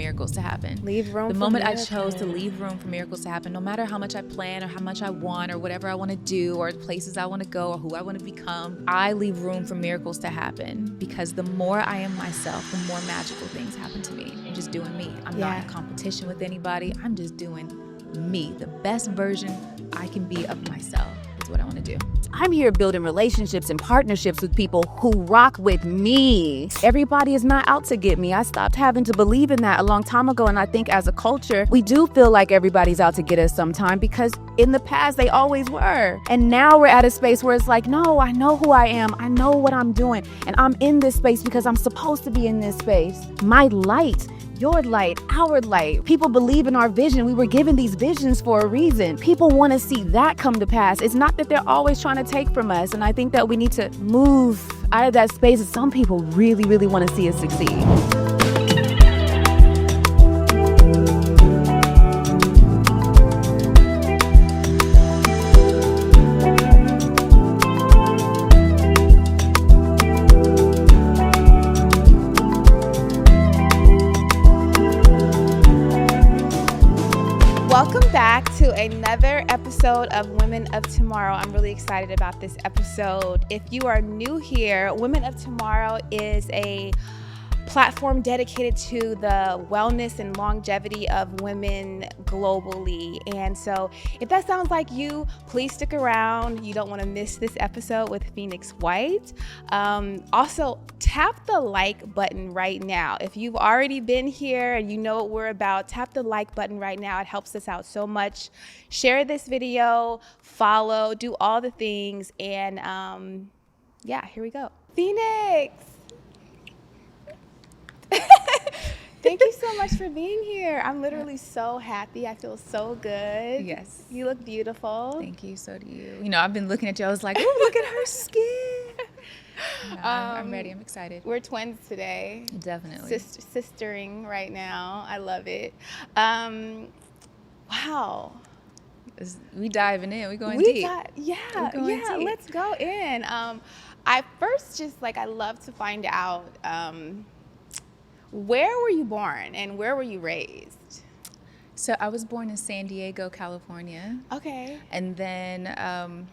miracles to happen. Leave room the for moment miracles. I chose to leave room for miracles to happen, no matter how much I plan or how much I want or whatever I want to do or the places I want to go or who I want to become, I leave room for miracles to happen, because the more I am myself, the more magical things happen to me. I'm just doing me. I'm not in competition with anybody. I'm just doing me, the best version I can be of myself. Is what I want to do. I'm here building relationships and partnerships with people who rock with me. Everybody is not out to get me. I stopped having to believe in that a long time ago. And I think as a culture, we do feel like everybody's out to get us sometime, because in the past, they always were. And now we're at a space where it's like, no, I know who I am. I know what I'm doing. And I'm in this space because I'm supposed to be in this space. My light, your light, our light. People believe in our vision. We were given these visions for a reason. People want to see that come to pass. It's not that they're always trying to take from us. And I think that we need to move out of that space. And some people really, really want to see us succeed. Welcome back to another episode of Women of TmrO. I'm really excited about this episode. If you are new here, Women of TmrO is a platform dedicated to the wellness and longevity of women globally. And so if that sounds like you, please stick around. You don't want to miss this episode with Phoenix White. Also, tap the like button right now. If you've already been here and you know what we're about, tap the like button right now. It helps us out so much. Share this video, follow, do all the things. And yeah, here we go. Phoenix. Thank you so much for being here. I'm literally so happy. I feel so good. Yes. You look beautiful. Thank you. So do you. You know, I've been looking at you. I was like, oh, look at her skin. No, I'm ready. I'm excited. We're twins today. Definitely. Sistering right now. I love it. Wow. We diving in. We going deep. Yeah. Deep. Let's go in. I first just I love to find out, where were you born and where were you raised? So I was born in San Diego, California. Okay. And then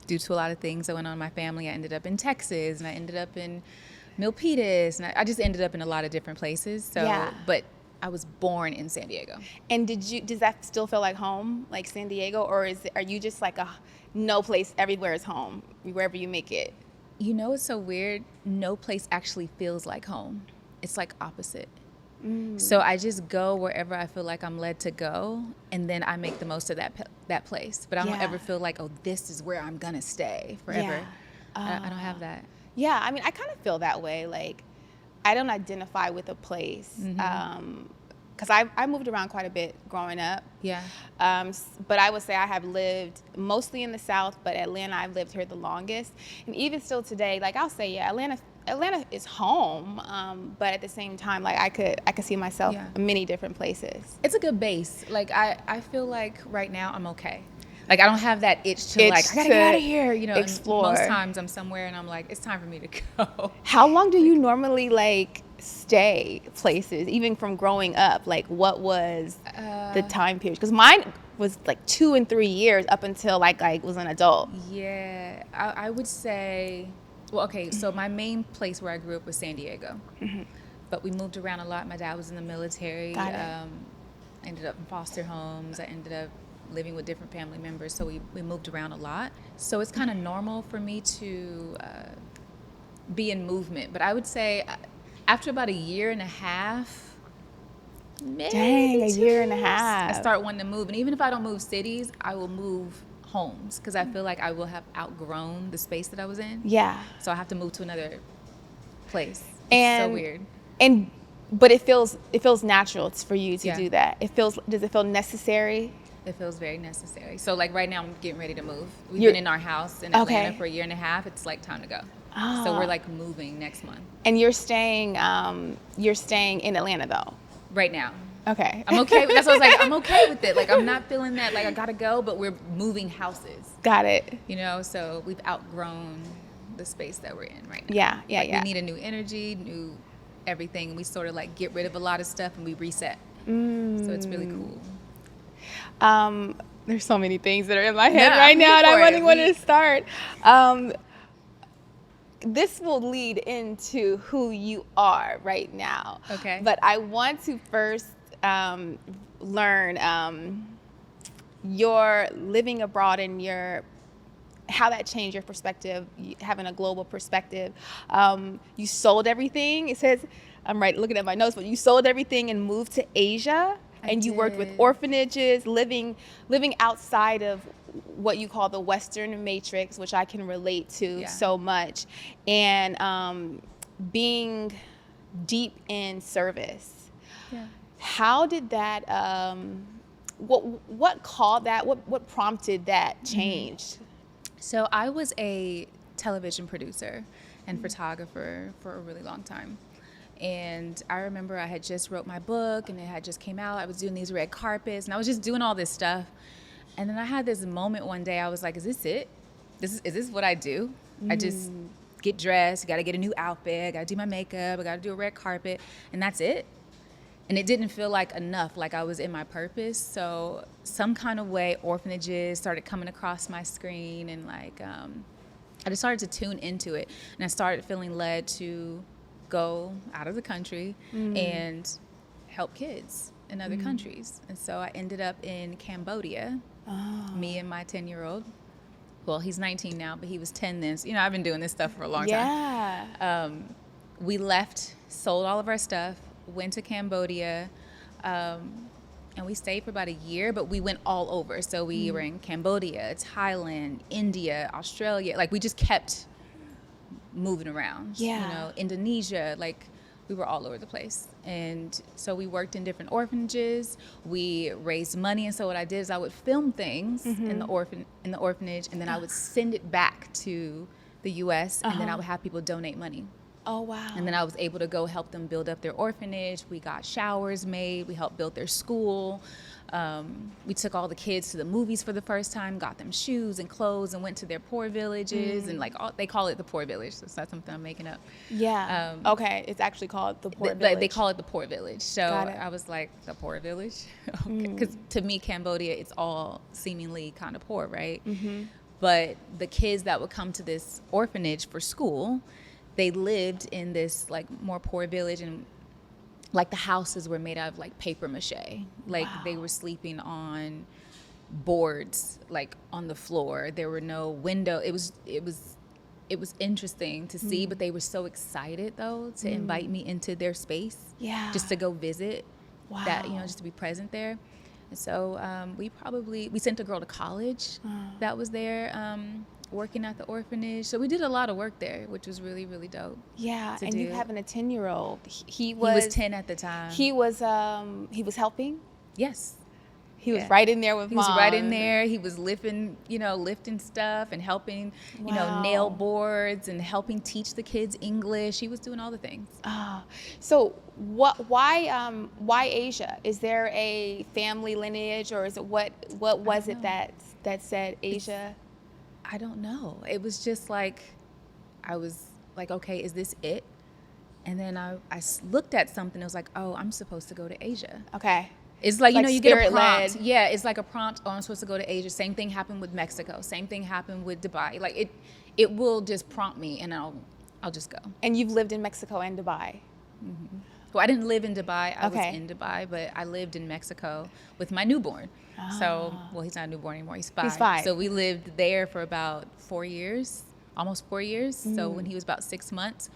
due to a lot of things that went on in my family, I ended up in Texas and I ended up in Milpitas, and I just ended up in a lot of different places. So, yeah. But I was born in San Diego. And does that still feel like home, like San Diego, or are you just like no place, everywhere is home, wherever you make it? You know, it's so weird. No place actually feels like home. It's like opposite. So I just go wherever I feel like I'm led to go, and then I make the most of that place. But I don't ever feel like, oh, this is where I'm gonna stay forever. Yeah. I don't have that. Yeah, I mean, I kind of feel that way. Like, I don't identify with a place. Because I moved around quite a bit growing up. Yeah. But I would say I have lived mostly in the South, but Atlanta, I've lived here the longest. And even still today, like I'll say, yeah, Atlanta is home, but at the same time, like I could see myself in many different places. It's a good base. Like I feel like right now I'm okay. Like I don't have that itch to I gotta get out of here, you know. Explore. Most times I'm somewhere and I'm like, it's time for me to go. How long do you normally stay places, even from growing up? Like, what was the time period? Because mine was 2 and 3 years up until I was an adult. Yeah, I would say, well, okay, so my main place where I grew up was San Diego. But we moved around a lot. My dad was in the military. Got it. I ended up in foster homes. I ended up living with different family members, so we moved around a lot. So it's kind of normal for me to be in movement. But I would say after about a year and a half, maybe a year and a half, I start wanting to move. And even if I don't move cities, I will move homes, because I feel like I will have outgrown the space that I was in. Yeah. So I have to move to another place. It's so weird. But it feels natural for you to do that. Does it feel necessary? It feels very necessary. So right now I'm getting ready to move. We've been in our house in Atlanta for a year and a half. It's time to go. Oh. So we're moving next month. And you're staying in Atlanta though? Right now. Okay. I'm okay. That's what I was like, I'm okay with it. I'm not feeling that I gotta go, but we're moving houses. Got it. You know, so we've outgrown the space that we're in right now. Yeah. We need a new energy, new everything, and we sort of like get rid of a lot of stuff and we reset. So it's really cool. There's so many things that are in my head No, right I'm now, here and I for wonder it. where to start. This will lead into who you are right now. Okay. But I want to first learn your living abroad and how that changed your perspective, having a global perspective. You sold everything. It says, I'm looking at my notes, but you sold everything and moved to Asia. And you worked with orphanages, living outside of what you call the Western matrix, which I can relate to so much, and being deep in service. Yeah. How did that? What called that? What prompted that change? So I was a television producer and photographer for a really long time. And I remember I had just wrote my book and it had just came out. I was doing these red carpets and I was just doing all this stuff. And then I had this moment one day, I was like, is this it? Is this what I do? I just get dressed, got to get a new outfit, I got to do my makeup, I got to do a red carpet, and that's it. And it didn't feel like enough, like I was in my purpose. So some kind of way, orphanages started coming across my screen, and like I just started to tune into it. And I started feeling led to go out of the country and help kids in other countries. And so I ended up in Cambodia, me and my 10-year-old. Well, he's 19 now, but he was 10 then. So, I've been doing this stuff for a long time. We left, sold all of our stuff, went to Cambodia, and we stayed for about a year, but we went all over. So we were in Cambodia, Thailand, India, Australia. Like, we just kept moving around. Indonesia, like, we were all over the place. And so we worked in different orphanages. We raised money, and so what I did is I would film things in the orphanage, and then I would send it back to the US, and then I would have people donate money. Oh, wow. And then I was able to go help them build up their orphanage. We got showers made. We helped build their school. We took all the kids to the movies for the first time, got them shoes and clothes, and went to their poor villages. And like they call it the poor village. So it's not something I'm making up. Yeah. Okay. It's actually called the poor village. They call it the poor village. So I was like, the poor village? Because to me, Cambodia, it's all seemingly kind of poor, right? But the kids that would come to this orphanage for school, they lived in this like more poor village, and like the houses were made out of like paper mache. Like they were sleeping on boards, like on the floor. There were no window. It was interesting to see, but they were so excited though to invite me into their space. Just to go visit. That, just to be present there. And so we sent a girl to college that was there, working at the orphanage. So we did a lot of work there, which was really, really dope. Yeah, and you having a 10-year-old. He was 10 at the time. He was helping? Yes. He was right in there with Mom. He was right in there. He was lifting stuff and helping, nail boards and helping teach the kids English. He was doing all the things. So why Asia? Is there a family lineage, or is it what was it that said Asia? I don't know. It was just like, I was like, okay, is this it? And then I looked at something. It was like, oh, I'm supposed to go to Asia. Okay. It's like, you get a prompt. Led. Yeah, it's like a prompt. Oh, I'm supposed to go to Asia. Same thing happened with Mexico. Same thing happened with Dubai. Like it will just prompt me, and I'll just go. And you've lived in Mexico and Dubai. Well, I didn't live in Dubai. I was in Dubai, but I lived in Mexico with my newborn. So, well, he's not a newborn anymore. He's 5. He's 5. So we lived there for about 4 years, almost 4 years. So when he was about 6 months,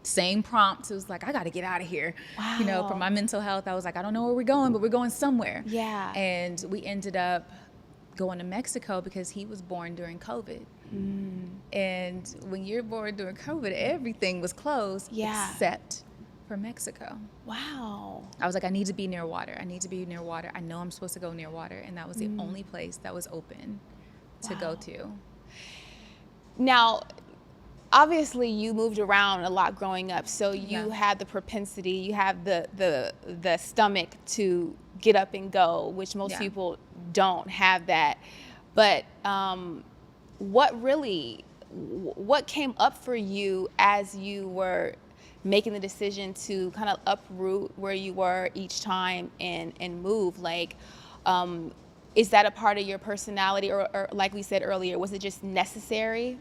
same prompt. It was like, I got to get out of here. Wow. For my mental health, I was like, I don't know where we're going, but we're going somewhere. Yeah. And we ended up going to Mexico because he was born during COVID. And when you're born during COVID, everything was closed except for Mexico. Wow. I was like, I need to be near water. I need to be near water. I know I'm supposed to go near water. And that was the only place that was open to go to. Now, obviously you moved around a lot growing up, so you had the propensity, you have the stomach to get up and go, which most people don't have that. But what came up for you as you were making the decision to kind of uproot where you were each time and move? Like, is that a part of your personality, or like we said earlier, was it just necessary?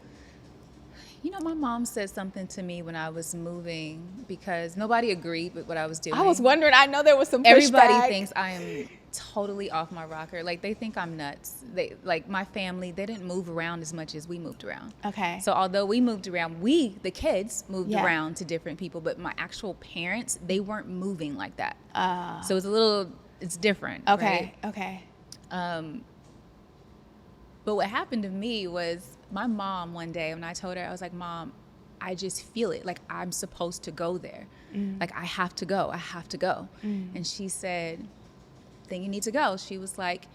You know, my mom said something to me when I was moving because nobody agreed with what I was doing. I was wondering, I know there was some pushback. Everybody thinks I am totally off my rocker. Like, they think I'm nuts. Like, my family, they didn't move around as much as we moved around. Okay. So although we moved around, the kids moved around to different people, but my actual parents, they weren't moving like that. So it's different. Okay. Right? Okay. But what happened to me was my mom one day, when I told her, I was like, Mom, I just feel it. Like, I'm supposed to go there. Like, I have to go. I have to go. And she said, then you need to go. She was like,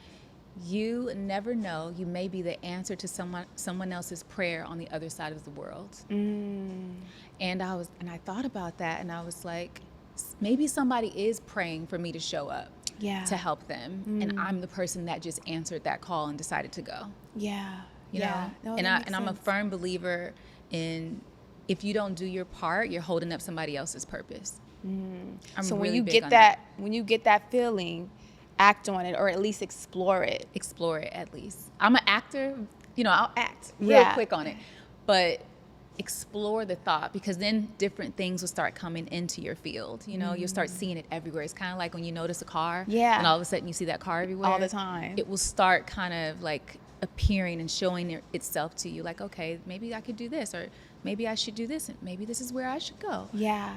you never know. You may be the answer to someone else's prayer on the other side of the world. And I thought about that, and I was like, maybe somebody is praying for me to show up. To help them, and I'm the person that just answered that call and decided to go. You know? No, and I'm a firm believer in, if you don't do your part, you're holding up somebody else's purpose. So really when you big on when you get that feeling, act on it, or at least explore it. Explore it, at least. I'm an actor, you know, I'll act real quick on it, but explore the thought, because then different things will start coming into your field. You know, you'll start seeing it everywhere. It's kind of like when you notice a car, and all of a sudden you see that car everywhere all the time. It will start kind of like appearing and showing itself to you, like, okay, maybe I could do this, or maybe I should do this, and maybe this is where I should go.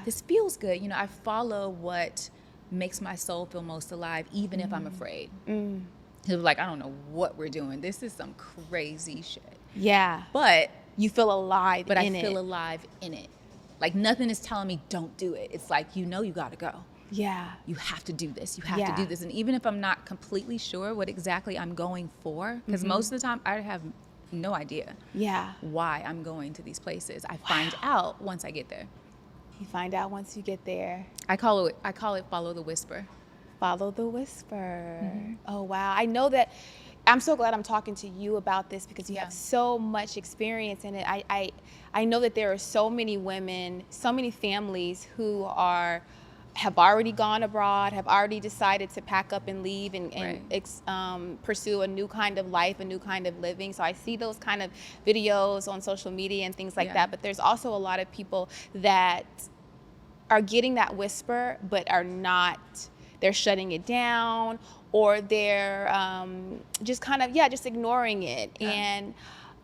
This feels good. You know, I follow what makes my soul feel most alive, even if I'm afraid. It's like, I don't know what we're doing. This is some crazy shit. But you feel alive in it. But I feel alive in it. Like, nothing is telling me don't do it. It's like, you know, you got to go. You have to do this. You have to do this. And even if I'm not completely sure what exactly I'm going for, because most of the time I have no idea why I'm going to these places. I find out once I get there. You find out once you get there. I call it follow the whisper. Follow the whisper. Oh, wow. I know that. I'm so glad I'm talking to you about this, because you have so much experience in it. I know that there are so many women, so many families who have already gone abroad, have already decided to pack up and leave and pursue a new kind of life, a new kind of living. So I see those kind of videos on social media and things like that. But there's also a lot of people that are getting that whisper, but are not. They're shutting it down, or they're just kind of, just ignoring it. And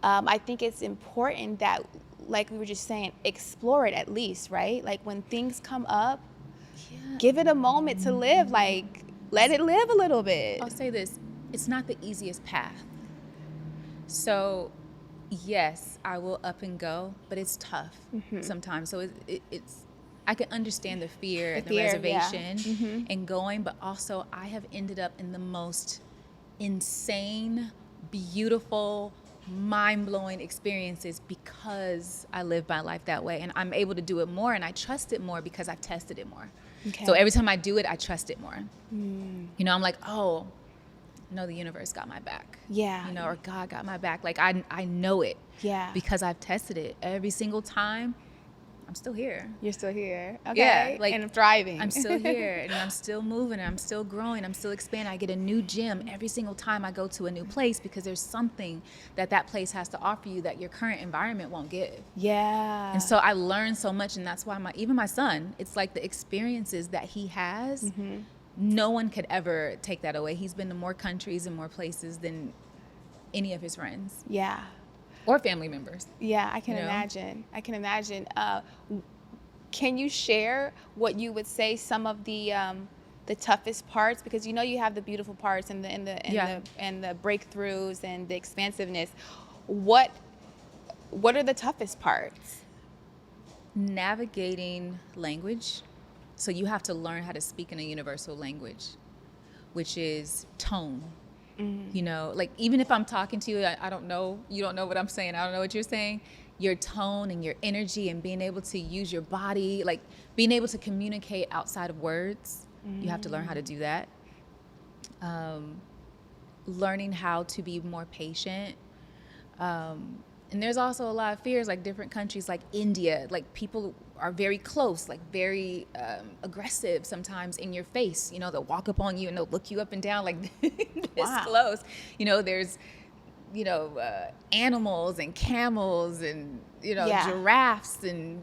I think it's important that, like we were just saying, explore it at least, right? Like, when things come up, give it a moment to live. Like, let it live a little bit. I'll say this. It's not the easiest path. So, yes, I will up and go, but it's tough sometimes. So it's I can understand the fear and the reservation and going, but also I have ended up in the most insane, beautiful, mind-blowing experiences because I live my life that way, and I'm able to do it more, and I trust it more because I've tested it more. So every time I do it, I trust it more. You know, I'm like, oh, no, the universe got my back. You know, or God got my back. Like, I know it because I've tested it every single time. I'm still here. You're still here. Okay. Like, and thriving. I'm still here, and I'm still moving, and I'm still growing. I'm still expanding. I get a new gym every single time I go to a new place, because there's something that place has to offer you that your current environment won't give. And so I learned so much, and that's why even my son, it's like the experiences that he has, no one could ever take that away. He's been to more countries and more places than any of his friends. Or family members. I can imagine. I can imagine. Can you share what you would say some of the toughest parts? Because you know you have the beautiful parts and the breakthroughs and the expansiveness. What are the toughest parts? Navigating language. So you have to learn how to speak in a universal language, which is tone. You know, like, even if I'm talking to you, I don't know, you don't know what I'm saying, I don't know what you're saying, your tone and your energy and being able to use your body, like being able to communicate outside of words, you have to learn how to do that. Learning how to be more patient, And there's also a lot of fears, like different countries like India, like people are very close, like very aggressive sometimes in your face. You know, they'll walk up on you and they'll look you up and down like this close. You know, there's, animals and camels and, giraffes and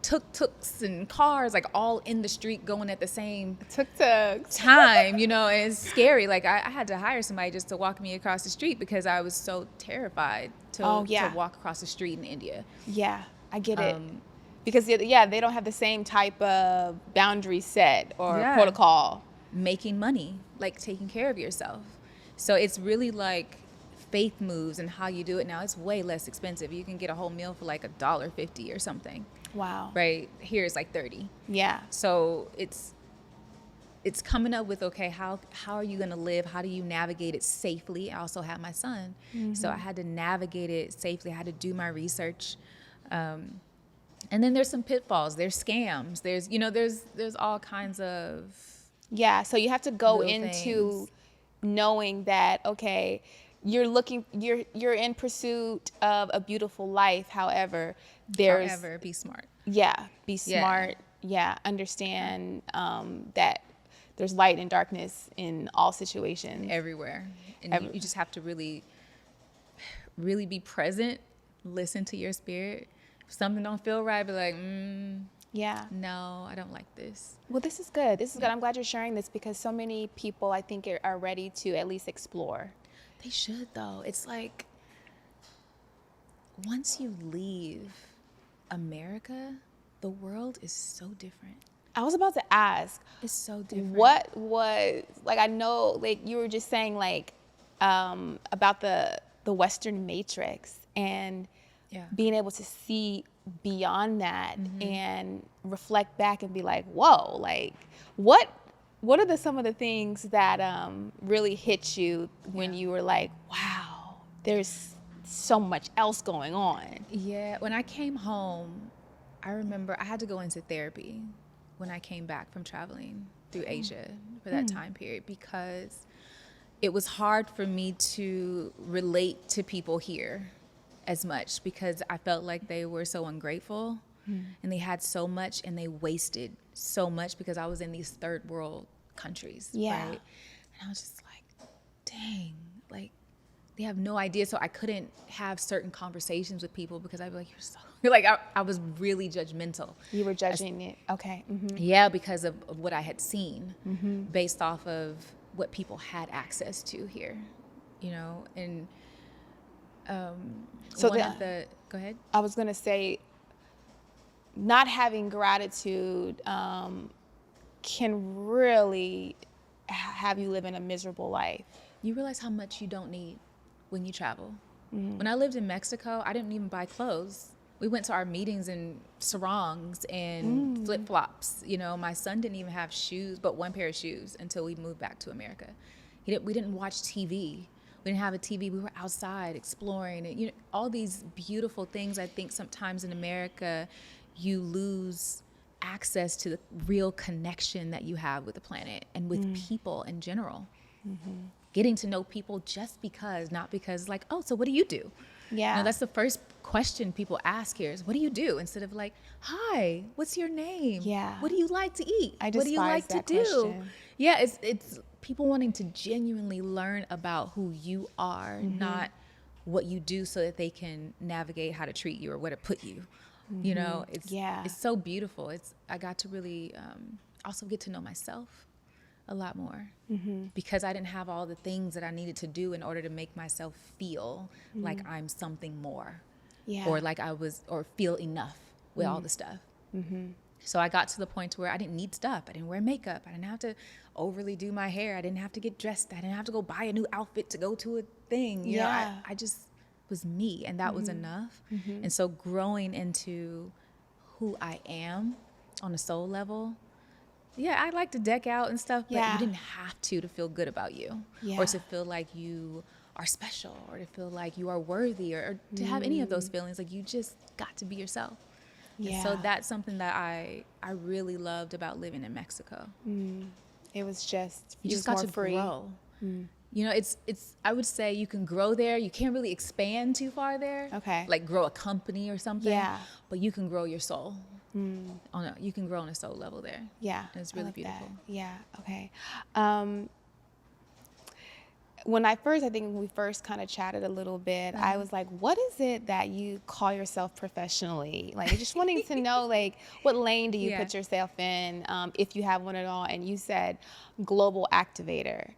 tuk-tuks and cars, like all in the street going at the same time, and it's scary. Like I had to hire somebody just to walk me across the street because I was so terrified to walk across the street in India. Yeah, I get it. Because they don't have the same type of boundary set or protocol. Making money, like taking care of yourself. So it's really like faith moves and how you do it now. It's way less expensive. You can get a whole meal for like $1.50 or something. Wow. Right here it's like 30. Yeah. So it's coming up with, okay, how are you going to live? How do you navigate it safely? I also have my son. So I had to navigate it safely. I had to do my research. And then there's some pitfalls. There's scams. There's all kinds of. Yeah. So you have to go into knowing that, okay, you're in pursuit of a beautiful life. However, be smart. Yeah. Be smart. Yeah. Understand that there's light and darkness in all situations. Everywhere. And you just have to really, really be present. Listen to your spirit. If something don't feel right, be like, no, I don't like this. Well, this is good. This is good. I'm glad you're sharing this because so many people, I think, are ready to at least explore. They should, though. It's like once you leave America, the world is so different. I was about to ask. It's so different. What was, like, I know, like, you were just saying, like, about the Western matrix and being able to see beyond that and reflect back and be like, whoa, like, what are some of the things that really hit you when you were like, wow, there's so much else going on? Yeah, when I came home, I remember I had to go into therapy when I came back from traveling through Asia for that time period because it was hard for me to relate to people here as much because I felt like they were so ungrateful and they had so much and they wasted so much because I was in these third world countries, right? And I was just like, dang, like they have no idea. So I couldn't have certain conversations with people because I'd be like, you're like, I was really judgmental. You were judging it. Okay. Yeah, because of what I had seen based off of what people had access to here, and so go ahead. I was going to say, not having gratitude can really have you live in a miserable life. You realize how much you don't need when you travel. When I lived in Mexico, I didn't even buy clothes. We went to our meetings in sarongs and flip-flops. My son didn't even have shoes, but one pair of shoes until we moved back to America. We didn't watch TV. We didn't have a TV. We were outside exploring and all these beautiful things. I think sometimes in America, you lose access to the real connection that you have with the planet and with people in general. Getting to know people just because, not because like, oh, so what do you do? Yeah. That's the first question people ask here is, what do you do? Instead of like, hi, what's your name? Yeah. What do you like to eat? I What do you like to do? Question. Yeah, it's people wanting to genuinely learn about who you are, not what you do so that they can navigate how to treat you or where to put you. It's so beautiful. I got to really also get to know myself a lot more because I didn't have all the things that I needed to do in order to make myself feel like I'm something more or like or feel enough with all the stuff. So I got to the point where I didn't need stuff. I didn't wear makeup. I didn't have to overly do my hair. I didn't have to get dressed. I didn't have to go buy a new outfit to go to a thing. You know, I just was me, and that was enough. And so growing into who I am on a soul level, I like to deck out and stuff, but you didn't have to feel good about you or to feel like you are special or to feel like you are worthy or to have any of those feelings. Like, you just got to be yourself. And so that's something that I really loved about living in Mexico. It was just, you just got to grow. You know, it's I would say you can grow there. You can't really expand too far there. Okay. Like grow a company or something. Yeah. But you can grow your soul. You can grow on a soul level there. Yeah. And it's I really love beautiful. that. Yeah. Okay. I think when we first kind of chatted a little bit, I was like, what is it that you call yourself professionally? Like, just wanting to know, like, what lane do you Yeah. put yourself in, if you have one at all? And you said global activator.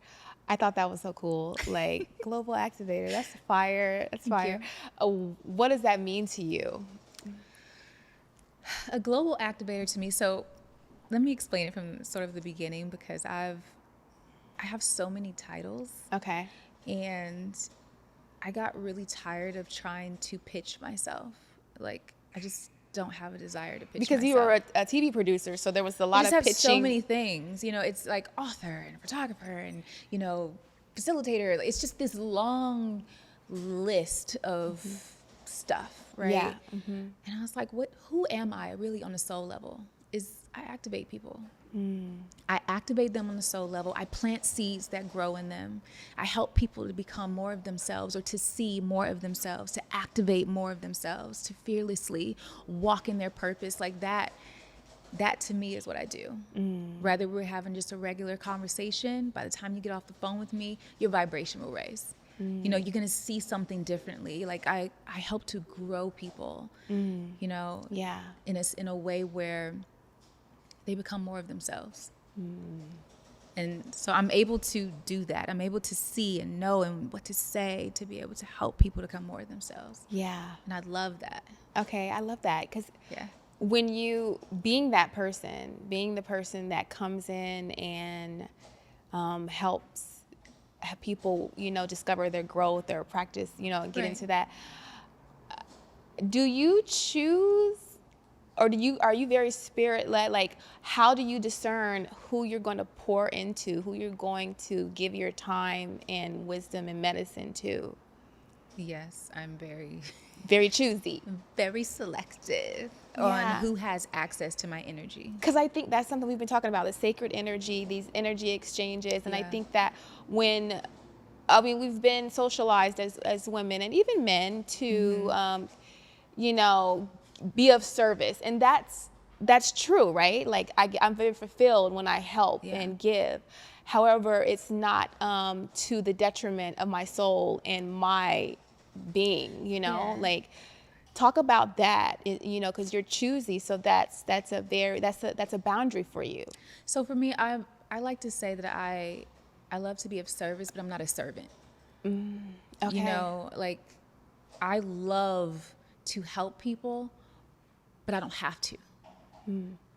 I thought that was so cool. Like, global activator, that's fire. That's fire. What does that mean to you? A global activator to me, so let me explain it from sort of the beginning, because I have so many titles. Okay. And I got really tired of trying to pitch myself. Like, I just don't have a desire to pitch because myself. you were a TV producer, so there was a lot of have pitching. So many things, you know, it's like author and photographer and, you know, facilitator. It's just this long list of stuff, right? Yeah. And I was like, who am I really on a soul level? I activate people. I activate them on the soul level. I plant seeds that grow in them. I help people to become more of themselves, or to see more of themselves, to activate more of themselves, to fearlessly walk in their purpose. Like that to me is what I do. Rather we're having just a regular conversation, by the time you get off the phone with me, your vibration will raise. You know, you're going to see something differently. Like I help to grow people, you know, in a way where they become more of themselves. And so I'm able to do that. I'm able to see and know and what to say to be able to help people to become more of themselves. Yeah. And I love that. Okay, I love that, because Yeah. when you, being the person that comes in and helps people, you know, discover their growth or practice, you know, get into that, do you choose, or are you very spirit led? Like, how do you discern who you're going to pour into, who you're going to give your time and wisdom and medicine to? Yes, I'm very choosy, very selective on who has access to my energy. Because I think that's something we've been talking about, the sacred energy, these energy exchanges. And I think that we've been socialized as women and even men to, you know, be of service. And that's true, right? Like I'm very fulfilled when I help and give. However, it's not to the detriment of my soul and my being, you know, like talk about that, you know, because you're choosy. So that's a boundary for you. So for me, I like to say that I love to be of service, but I'm not a servant. Okay. You know, like I love to help people, but I don't have to.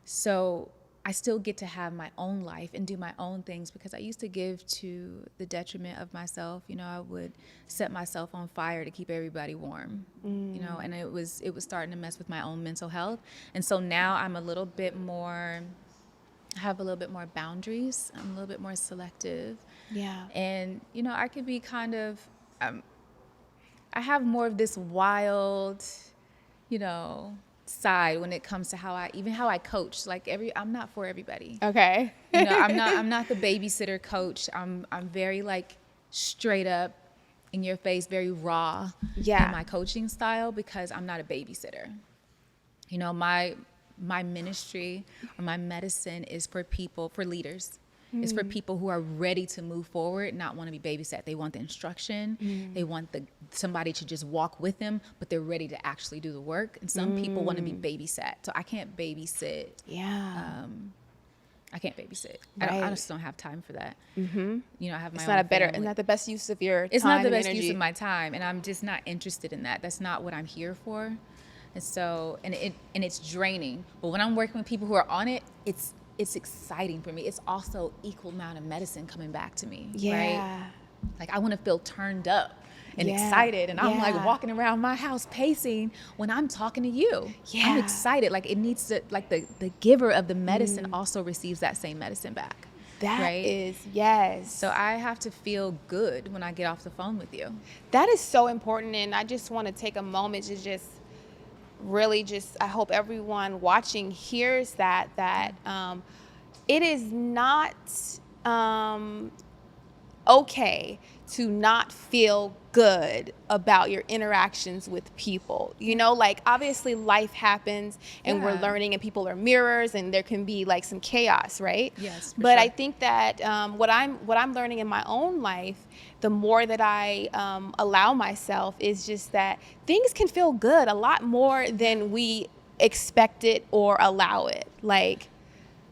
So I still get to have my own life and do my own things, because I used to give to the detriment of myself. You know, I would set myself on fire to keep everybody warm, you know, and it was starting to mess with my own mental health. And so now I'm I have a little bit more boundaries. I'm a little bit more selective. Yeah. And, you know, I could be kind of, I have more of this wild, you know, side when it comes to how I coach. Like I'm not for everybody. Okay. You know, I'm not the babysitter coach. I'm very like straight up in your face, very raw in my coaching style, because I'm not a babysitter. You know, my ministry or my medicine is for people, for leaders. It's for people who are ready to move forward, not want to be babysat. They want the instruction. They want somebody to just walk with them, but they're ready to actually do the work. And some people want to be babysat. So I can't babysit. Yeah. I can't babysit. Right. I just don't have time for that. You know, I have my It's own not family. it's not the best use of your time. It's not the and best energy. use of my time, and I'm just not interested in that. That's not what I'm here for. And so, and it's draining. But when I'm working with people who are on it, it's exciting for me. It's also equal amount of medicine coming back to me, right? Like I want to feel turned up and excited, and I'm like walking around my house pacing when I'm talking to you. I'm excited. Like it needs to, like the giver of the medicine also receives that same medicine back. That is, yes. So I have to feel good when I get off the phone with you. That is so important, and I just want to take a moment to I hope everyone watching hears that it is not okay to not feel good about your interactions with people. You know, like obviously life happens and we're Yeah. learning and people are mirrors and there can be like some chaos, right? Yes, for But sure. I think that what I'm learning in my own life, the more that I allow myself, is just that things can feel good a lot more than we expect it or allow it. Like,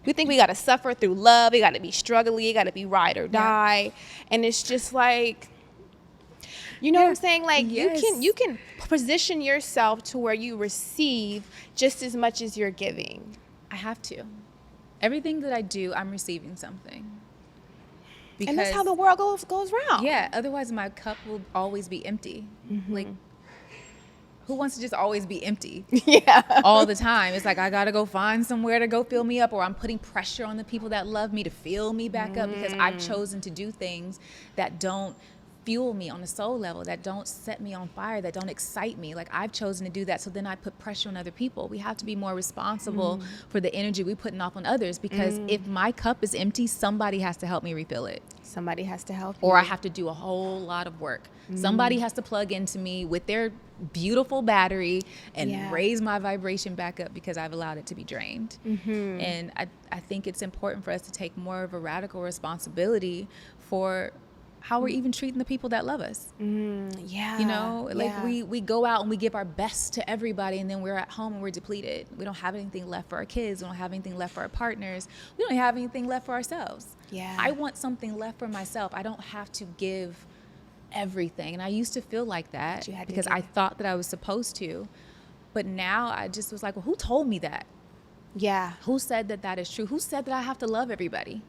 we think we got to suffer through love. We got to be struggling. You got to be ride or die. And it's just like, you know what I'm saying? Like Yes. you can position yourself to where you receive just as much as you're giving. I have to. Everything that I do, I'm receiving something. Because, And that's how the world goes round. yeah, otherwise my cup will always be empty. Like, who wants to just always be empty Yeah. all the time? It's like I gotta go find somewhere to go fill me up, or I'm putting pressure on the people that love me to fill me back up because I've chosen to do things that don't fuel me on a soul level, that don't set me on fire, that don't excite me. Like, I've chosen to do that, so then I put pressure on other people. We have to be more responsible for the energy we're putting off on others, because if my cup is empty, somebody has to help me refill it. Somebody has to help you. Or I have to do a whole lot of work. Somebody has to plug into me with their beautiful battery and raise my vibration back up because I've allowed it to be drained. And I think it's important for us to take more of a radical responsibility for how we're even treating the people that love us. Yeah. You know, like we go out and we give our best to everybody, and then we're at home and we're depleted. We don't have anything left for our kids. We don't have anything left for our partners. We don't have anything left for ourselves. Yeah. I want something left for myself. I don't have to give everything. And I used to feel like that because I thought that I was supposed to. But now I just was like, well, who told me that? Yeah. Who said that that is true? Who said that I have to love everybody?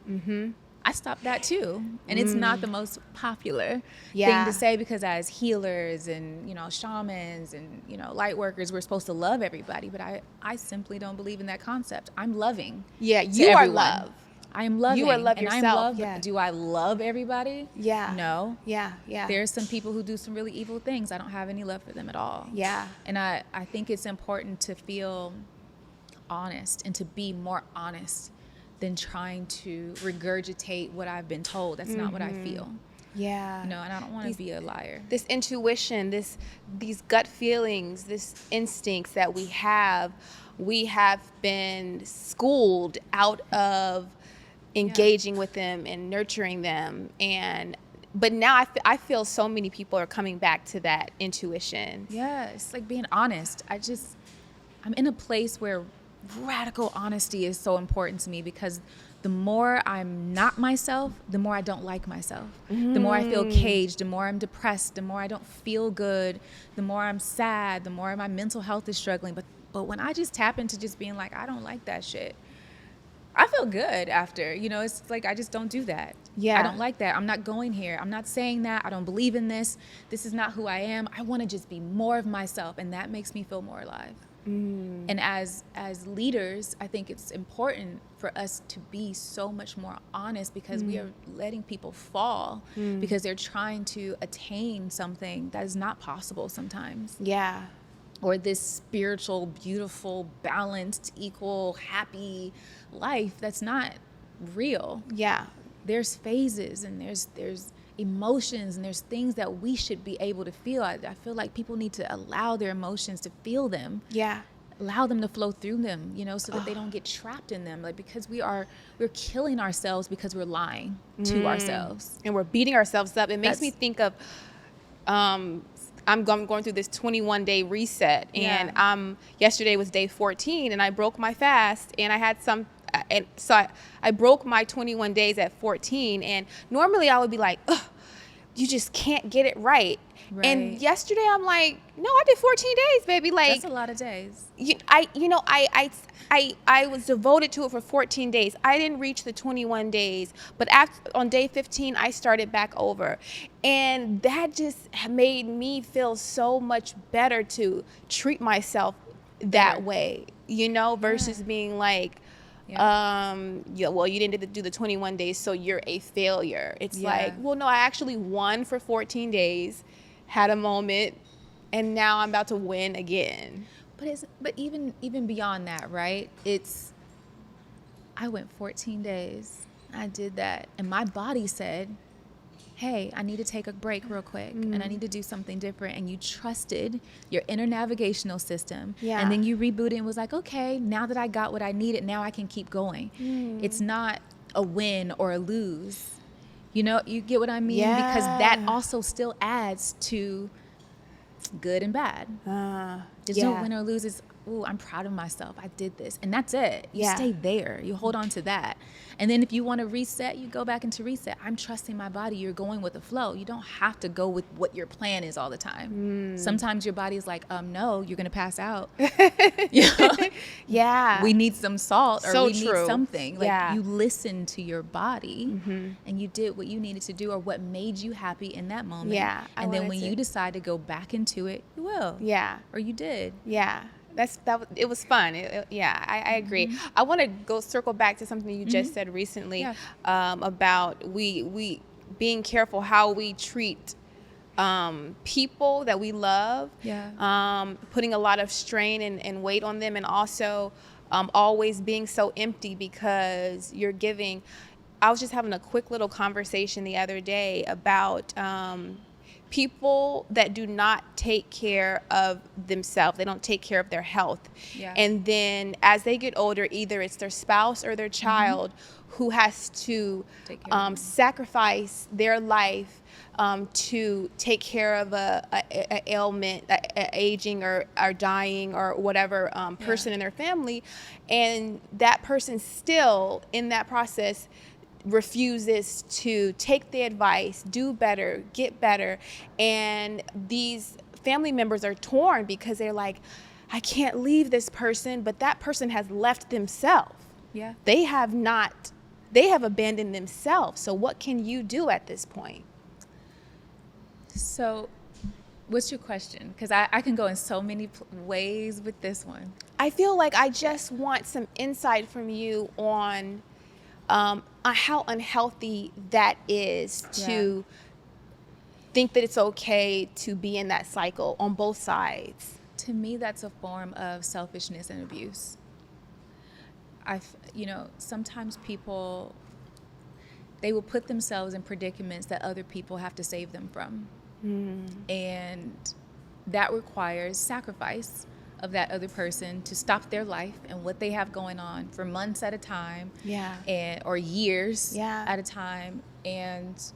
I stopped that too. And it's not the most popular thing to say, because as healers and, you know, shamans and, you know, light workers, we're supposed to love everybody. But I simply don't believe in that concept. I'm loving. Yeah, you are love. I am loving. You are love and yourself. I'm loved. Yeah. Do I love everybody? Yeah. No. Yeah. There's some people who do some really evil things. I don't have any love for them at all. Yeah. And I think it's important to feel honest and to be more honest than trying to regurgitate what I've been told. That's not what I feel. Yeah. You know, and I don't want to be a liar. This intuition, these gut feelings, this instincts that we have been schooled out of engaging with them and nurturing them. But now I feel so many people are coming back to that intuition. Yeah, it's like being honest. I'm in a place where radical honesty is so important to me, because the more I'm not myself, the more I don't like myself. The more I feel caged, the more I'm depressed, the more I don't feel good, the more I'm sad, the more my mental health is struggling. But when I just tap into just being like, I don't like that shit, I feel good after. You know, it's like I just don't do that. Yeah. I don't like that. I'm not going here. I'm not saying that. I don't believe in this. This is not who I am. I want to just be more of myself, and that makes me feel more alive. And as leaders, I think it's important for us to be so much more honest, because we are letting people fall because they're trying to attain something that is not possible sometimes. Yeah. Or this spiritual, beautiful, balanced, equal, happy life that's not real. Yeah. There's phases, and there's emotions, and there's things that we should be able to feel. I feel like people need to allow their emotions to feel them. Yeah. Allow them to flow through them, you know, so that they don't get trapped in them. Like, because we're killing ourselves because we're lying to ourselves. And we're beating ourselves up. It makes me think of, I'm going through this 21-day reset, and yesterday was day 14, and I broke my fast, and I had some. And so I broke my 21 days at 14, and normally I would be like, ugh, you just can't get it right. And yesterday I'm like, no, I did 14 days, baby. Like, that's a lot of days. I was devoted to it for 14 days. I didn't reach the 21 days, but on day 15, I started back over. And that just made me feel so much better to treat myself that way, you know, versus being like, well, you didn't do the 21 days, so you're a failure. It's like, well, no, I actually won for 14 days, had a moment, and now I'm about to win again. But even beyond that, right? I went 14 days. I did that, and my body said, hey, I need to take a break real quick and I need to do something different. And you trusted your inner navigational system. Yeah. And then you rebooted and was like, okay, now that I got what I needed, now I can keep going. It's not a win or a lose. You know, you get what I mean? Yeah. Because that also still adds to good and bad. There's no win or lose. It's, ooh, I'm proud of myself. I did this. And that's it. You stay there. You hold on to that. And then if you want to reset, you go back into reset. I'm trusting my body. You're going with the flow. You don't have to go with what your plan is all the time. Sometimes your body is like, no, you're going to pass out. You know? Yeah. We need some salt or So we true. need something. Like Yeah. you listened to your body and you did what you needed to do or what made you happy in that moment. Yeah, I And then wanted when to- you decide to go back into it, you will. Yeah. Or you did. Yeah. It was fun. I agree. I want to circle back to something you just said recently about we being careful how we treat people that we love. Yeah. Putting a lot of strain and weight on them, and also always being so empty because you're giving. I was just having a quick little conversation the other day about people that do not take care of themselves. They don't take care of their health. Yeah. And then as they get older, either it's their spouse or their child who has to Take care of them. sacrifice their life to take care of a ailment, a aging or dying or whatever person in their family. And that person still in that process refuses to take the advice, do better, get better. And these family members are torn because they're like, I can't leave this person, but that person has left themselves. Yeah. They have abandoned themselves. So what can you do at this point? So what's your question? Because I can go in so many ways with this one. I feel like I just want some insight from you on how unhealthy that is to think that it's okay to be in that cycle on both sides. To me, that's a form of selfishness and abuse. Sometimes people, they will put themselves in predicaments that other people have to save them from. And that requires sacrifice of that other person to stop their life and what they have going on for months at a time, or years at a time, and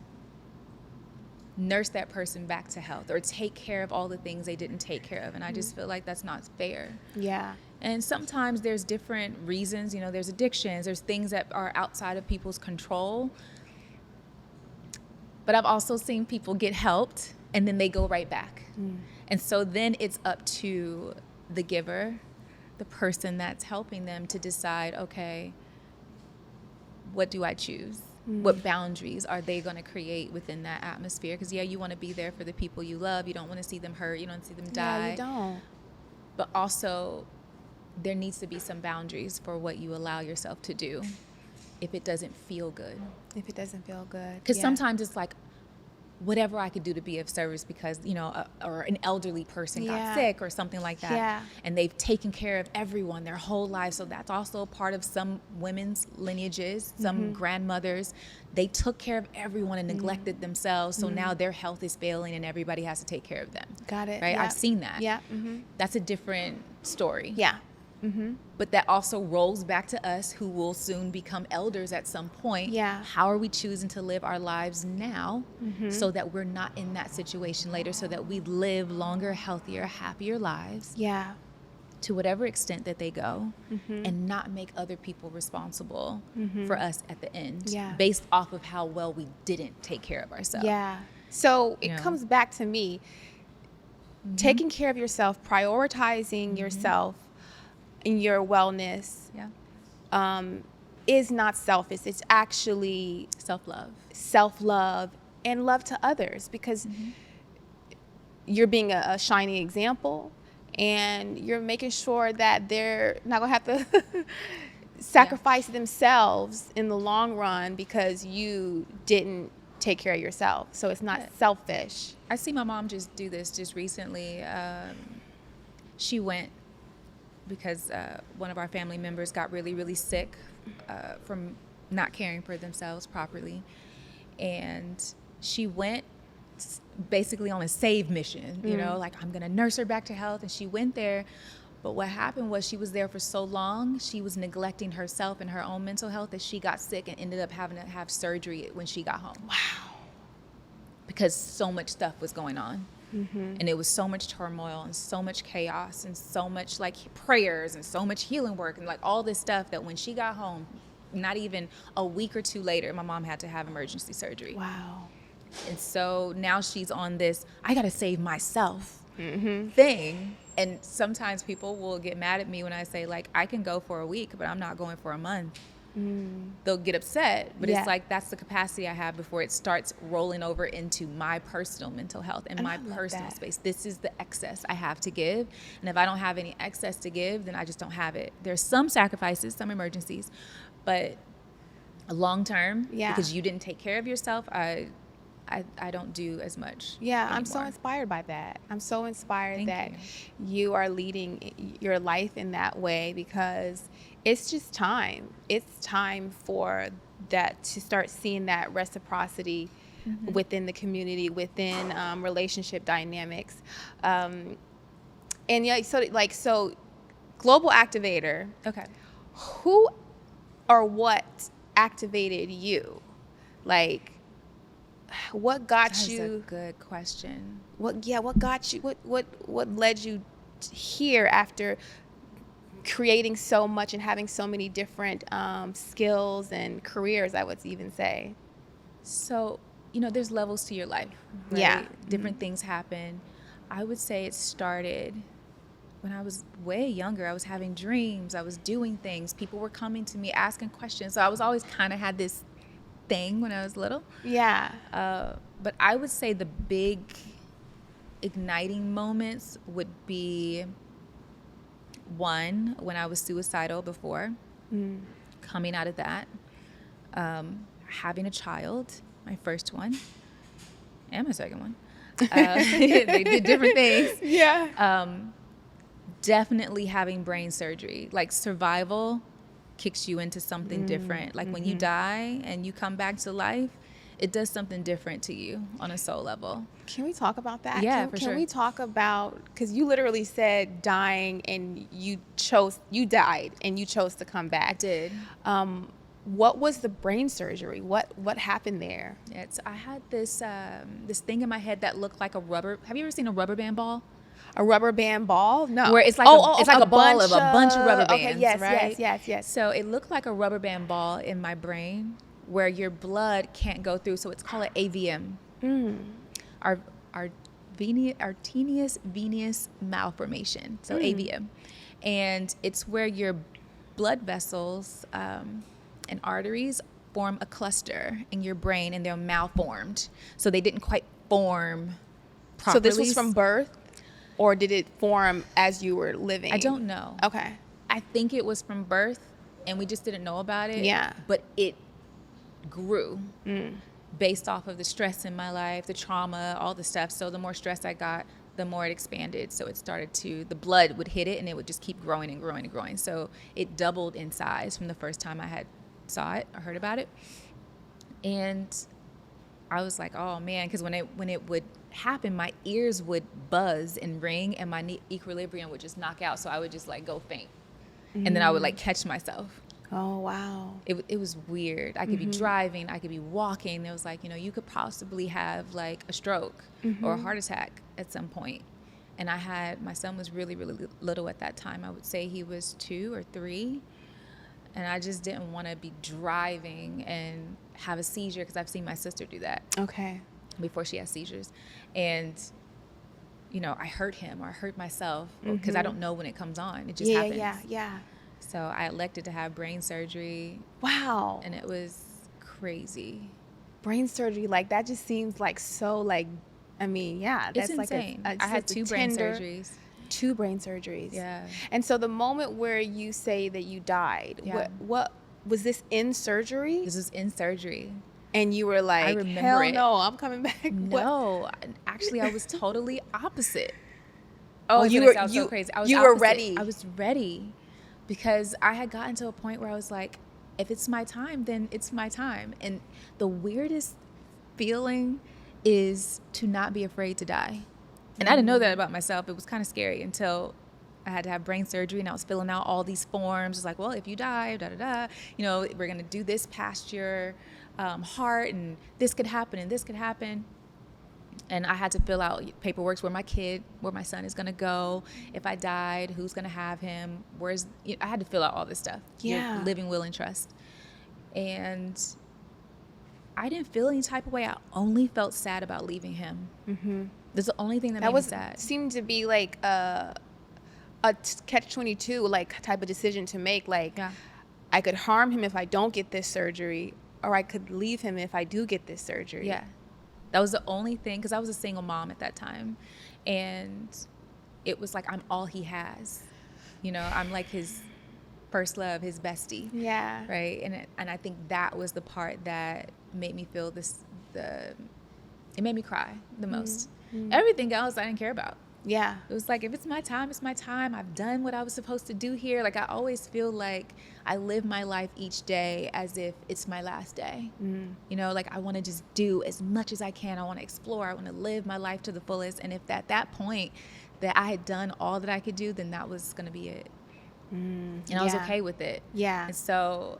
nurse that person back to health or take care of all the things they didn't take care of. And I just feel like that's not fair. Yeah. And sometimes there's different reasons, there's addictions, there's things that are outside of people's control. But I've also seen people get helped and then they go right back. And so then it's up to the giver, the person that's helping them, to decide, okay, what do I choose? What boundaries are they going to create within that atmosphere? Because you want to be there for the people you love. You don't want to see them hurt. You don't want to see them die. Yeah, you don't. But also, there needs to be some boundaries for what you allow yourself to do if it doesn't feel good. If it doesn't feel good. Because sometimes it's like, whatever I could do to be of service because, or an elderly person got sick or something like that. Yeah. And they've taken care of everyone their whole life. So that's also a part of some women's lineages, some grandmothers. They took care of everyone and neglected themselves. So now their health is failing and everybody has to take care of them. Got it. Right? Yeah. I've seen that. Yeah. That's a different story. Yeah. But that also rolls back to us who will soon become elders at some point. Yeah. How are we choosing to live our lives now so that we're not in that situation later, so that we live longer, healthier, happier lives Yeah. to whatever extent that they go, and not make other people responsible for us at the end based off of how well we didn't take care of ourselves. Yeah. So it comes back to me, taking care of yourself, prioritizing yourself and your wellness is not selfish. It's actually self-love and love to others, because you're being a shining example and you're making sure that they're not going to have to sacrifice themselves in the long run because you didn't take care of yourself. So it's not selfish. I see my mom just do this just recently. She went because one of our family members got really, really sick from not caring for themselves properly. And she went basically on a save mission, you know, like I'm going to nurse her back to health. And she went there. But what happened was she was there for so long, she was neglecting herself and her own mental health that she got sick and ended up having to have surgery when she got home. Wow. Because so much stuff was going on. And it was so much turmoil and so much chaos and so much like prayers and so much healing work and like all this stuff that when she got home, not even a week or two later, my mom had to have emergency surgery. Wow. And so now she's on this, I got to save myself thing. And sometimes people will get mad at me when I say, like, I can go for a week, but I'm not going for a month. They'll get upset. But it's like, that's the capacity I have before it starts rolling over into my personal mental health and my personal space. This is the excess I have to give. And if I don't have any excess to give, then I just don't have it. There's some sacrifices, some emergencies, but long term, because you didn't take care of yourself, I don't do as much. Yeah, anymore. I'm so inspired by that. I'm so inspired Thank that you. you are leading your life in that way, because it's just time. It's time for that to start seeing that reciprocity within the community, within relationship dynamics. And yeah, so global activator. Okay. Who or what activated you? Like, what got That's you? a good question. What got you? What led you here after creating so much and having so many different skills and careers, I would even say? So, you know, there's levels to your life, right? Yeah. Different things happen. I would say it started when I was way younger. I was having dreams. I was doing things. People were coming to me asking questions. So I was always kind of had this thing when I was little. Yeah. But I would say the big igniting moments would be one, when I was suicidal before, coming out of that, having a child, my first one, and my second one. They did different things. Yeah. Definitely having brain surgery, like survival kicks you into something different. Like when you die and you come back to life, it does something different to you on a soul level. Can we talk about that? Yeah, Can sure. we talk about, because you literally said dying and you died and you chose to come back. I did. What was the brain surgery? What happened there? I had this this thing in my head that looked like a rubber. Have you ever seen a rubber band ball? A rubber band ball? No. Where it's like it's like a ball of a bunch of rubber bands, okay, yes, right? yes. So it looked like a rubber band ball in my brain where your blood can't go through. So it's called an AVM. Our arterious venous malformation. So AVM. And it's where your blood vessels and arteries form a cluster in your brain and they're malformed. So they didn't quite form properly. So this was from birth? Or did it form as you were living? I don't know. Okay. I think it was from birth, and we just didn't know about it. Yeah. But it grew based off of the stress in my life, the trauma, all the stuff. So the more stress I got, the more it expanded. So it started the blood would hit it, and it would just keep growing and growing and growing. So it doubled in size from the first time I saw it or heard about it. And I was like, oh man, because when it would happen, my ears would buzz and ring and my equilibrium would just knock out. So I would just like go faint. And then I would like catch myself. Oh, wow. It was weird. I could be driving, I could be walking. It was like, you could possibly have like a stroke or a heart attack at some point. And my son was really, really little at that time. I would say he was 2 or 3. And I just didn't want to be driving and have a seizure, because I've seen my sister do that. Okay. Before she has seizures. And, I hurt him or I hurt myself because I don't know when it comes on. It just happens. Yeah. So I elected to have brain surgery. Wow. And it was crazy. Brain surgery, like that just seems like so like, I mean, yeah. That's It's like insane. I had 2 brain surgeries. 2 brain surgeries. Yeah. And so the moment where you say that you died, Yeah. what was this in surgery? This was in surgery. And you were like, I remember hell it. no, I'm coming back. What? No, actually, I was totally opposite. Oh, you were so crazy. I was you were opposite. ready. I was ready because I had gotten to a point where I was like, if it's my time, then it's my time. And the weirdest feeling is to not be afraid to die. And I didn't know that about myself. It was kind of scary until I had to have brain surgery, and I was filling out all these forms. It's like, well, if you die, you know, we're going to do this past your heart, and this could happen, and this could happen. And I had to fill out paperwork where my son is going to go. If I died, who's going to have him? I had to fill out all this stuff. Yeah. Your living will and trust. And I didn't feel any type of way. I only felt sad about leaving him. Mm-hmm. That's the only thing that made me sad. Seemed to be like a catch-22 like type of decision to make. Like, yeah. I could harm him if I don't get this surgery, or I could leave him if I do get this surgery. Yeah. That was the only thing, because I was a single mom at that time. And it was like, I'm all he has. You know, I'm like his first love, his bestie. Yeah. Right? And I think that was the part that made me feel it made me cry the most. Mm-hmm. Everything else I didn't care about. Yeah. It was like, if it's my time, it's my time. I've done what I was supposed to do here. Like, I always feel like I live my life each day as if it's my last day. Mm. You know, like, I want to just do as much as I can. I want to explore. I want to live my life to the fullest. And if at that point that I had done all that I could do, then that was going to be it. And I was okay with it. Yeah. And so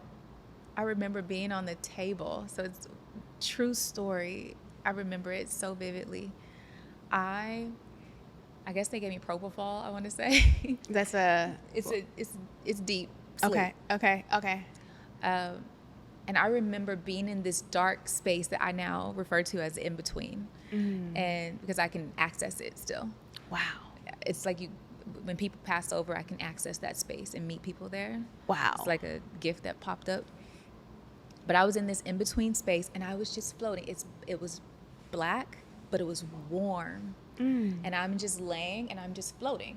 I remember being on the table. So it's a true story. I remember it so vividly. I guess they gave me propofol, I want to say. That's it's deep sleep. Okay. And I remember being in this dark space that I now refer to as in between. And because I can access it still. Wow. It's like when people pass over, I can access that space and meet people there. Wow. It's like a gift that popped up. But I was in this in between space, and I was just floating. It was black, but it was warm. And I'm just laying and I'm just floating,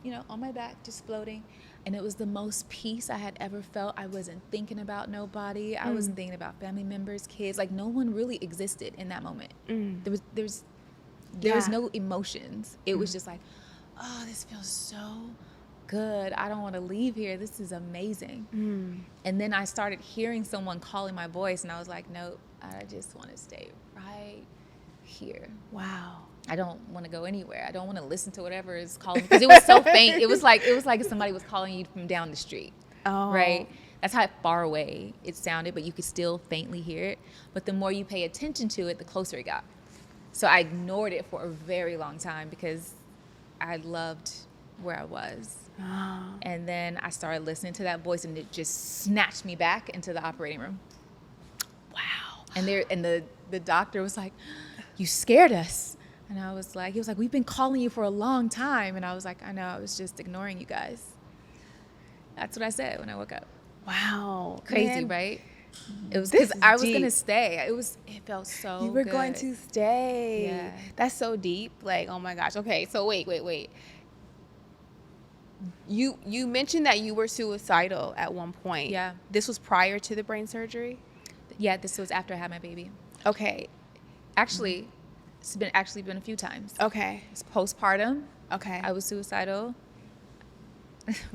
you know, on my back, just floating. And it was the most peace I had ever felt. I wasn't thinking about nobody. I wasn't thinking about family members, kids. Like, no one really existed in that moment. There was no emotions. It was just like, oh, this feels so good. I don't want to leave here. This is amazing. And then I started hearing someone calling my voice, and I was like, nope, I just want to stay right here. Wow. I don't want to go anywhere. I don't want to listen to whatever is calling, because it was so faint. It was like if somebody was calling you from down the street. Oh. Right? That's how far away it sounded, but you could still faintly hear it. But the more you pay attention to it, the closer it got. So I ignored it for a very long time because I loved where I was. Oh. And then I started listening to that voice, and it just snatched me back into the operating room. Wow. And the doctor was like, you scared us. And he was like, we've been calling you for a long time. And I was like, I know, I was just ignoring you guys. That's what I said when I woke up. Wow. Crazy, man. Right? It was because I was going to stay. It felt so You were good. going to stay. Yeah. That's so deep. Like, oh my gosh. Okay, so wait. You mentioned that you were suicidal at one point. Yeah. This was prior to the brain surgery? Yeah, this was after I had my baby. Okay. Actually, it's been a few times. Okay. It's postpartum. Okay. I was suicidal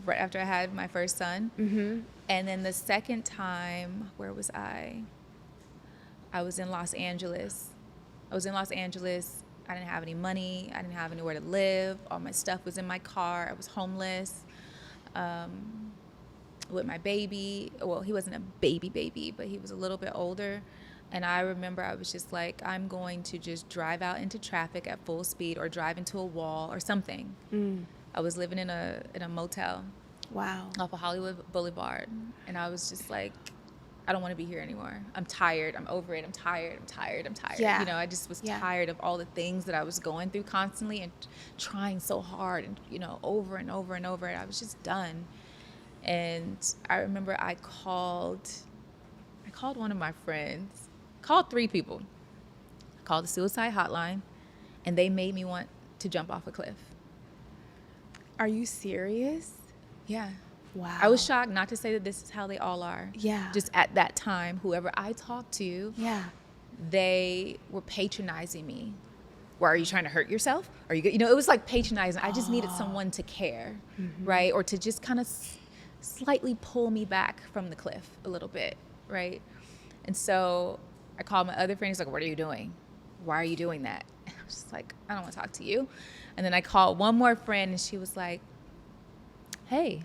right after I had my first son. Mm-hmm. And then the second time, where was I? I was in Los Angeles. I didn't have any money. I didn't have anywhere to live. All my stuff was in my car. I was homeless. With my baby. Well, he wasn't a baby, but he was a little bit older. And I remember I was just like, I'm going to just drive out into traffic at full speed or drive into a wall or something. I was living in a motel. Wow. Off of Hollywood Boulevard. And I was just like, I don't want to be here anymore. I'm tired. I'm over it. I'm tired. Yeah. You know, I just was tired of all the things that I was going through constantly and trying so hard and, you know, over and over and over. And I was just done. And I remember I called one of my friends. Called 3 people. I called the suicide hotline, and they made me want to jump off a cliff. Are you serious? Yeah. Wow. I was shocked, not to say that this is how they all are. Yeah. Just at that time, whoever I talked to, they were patronizing me. Well, are you trying to hurt yourself? Are you good? You know, it was like patronizing. I just needed someone to care, right? Or to just kind of slightly pull me back from the cliff a little bit, right? And so I called my other friend. He's like, what are you doing? why are you doing that? And I was just like, I don't want to talk to you. And then I called one more friend, and she was like, hey,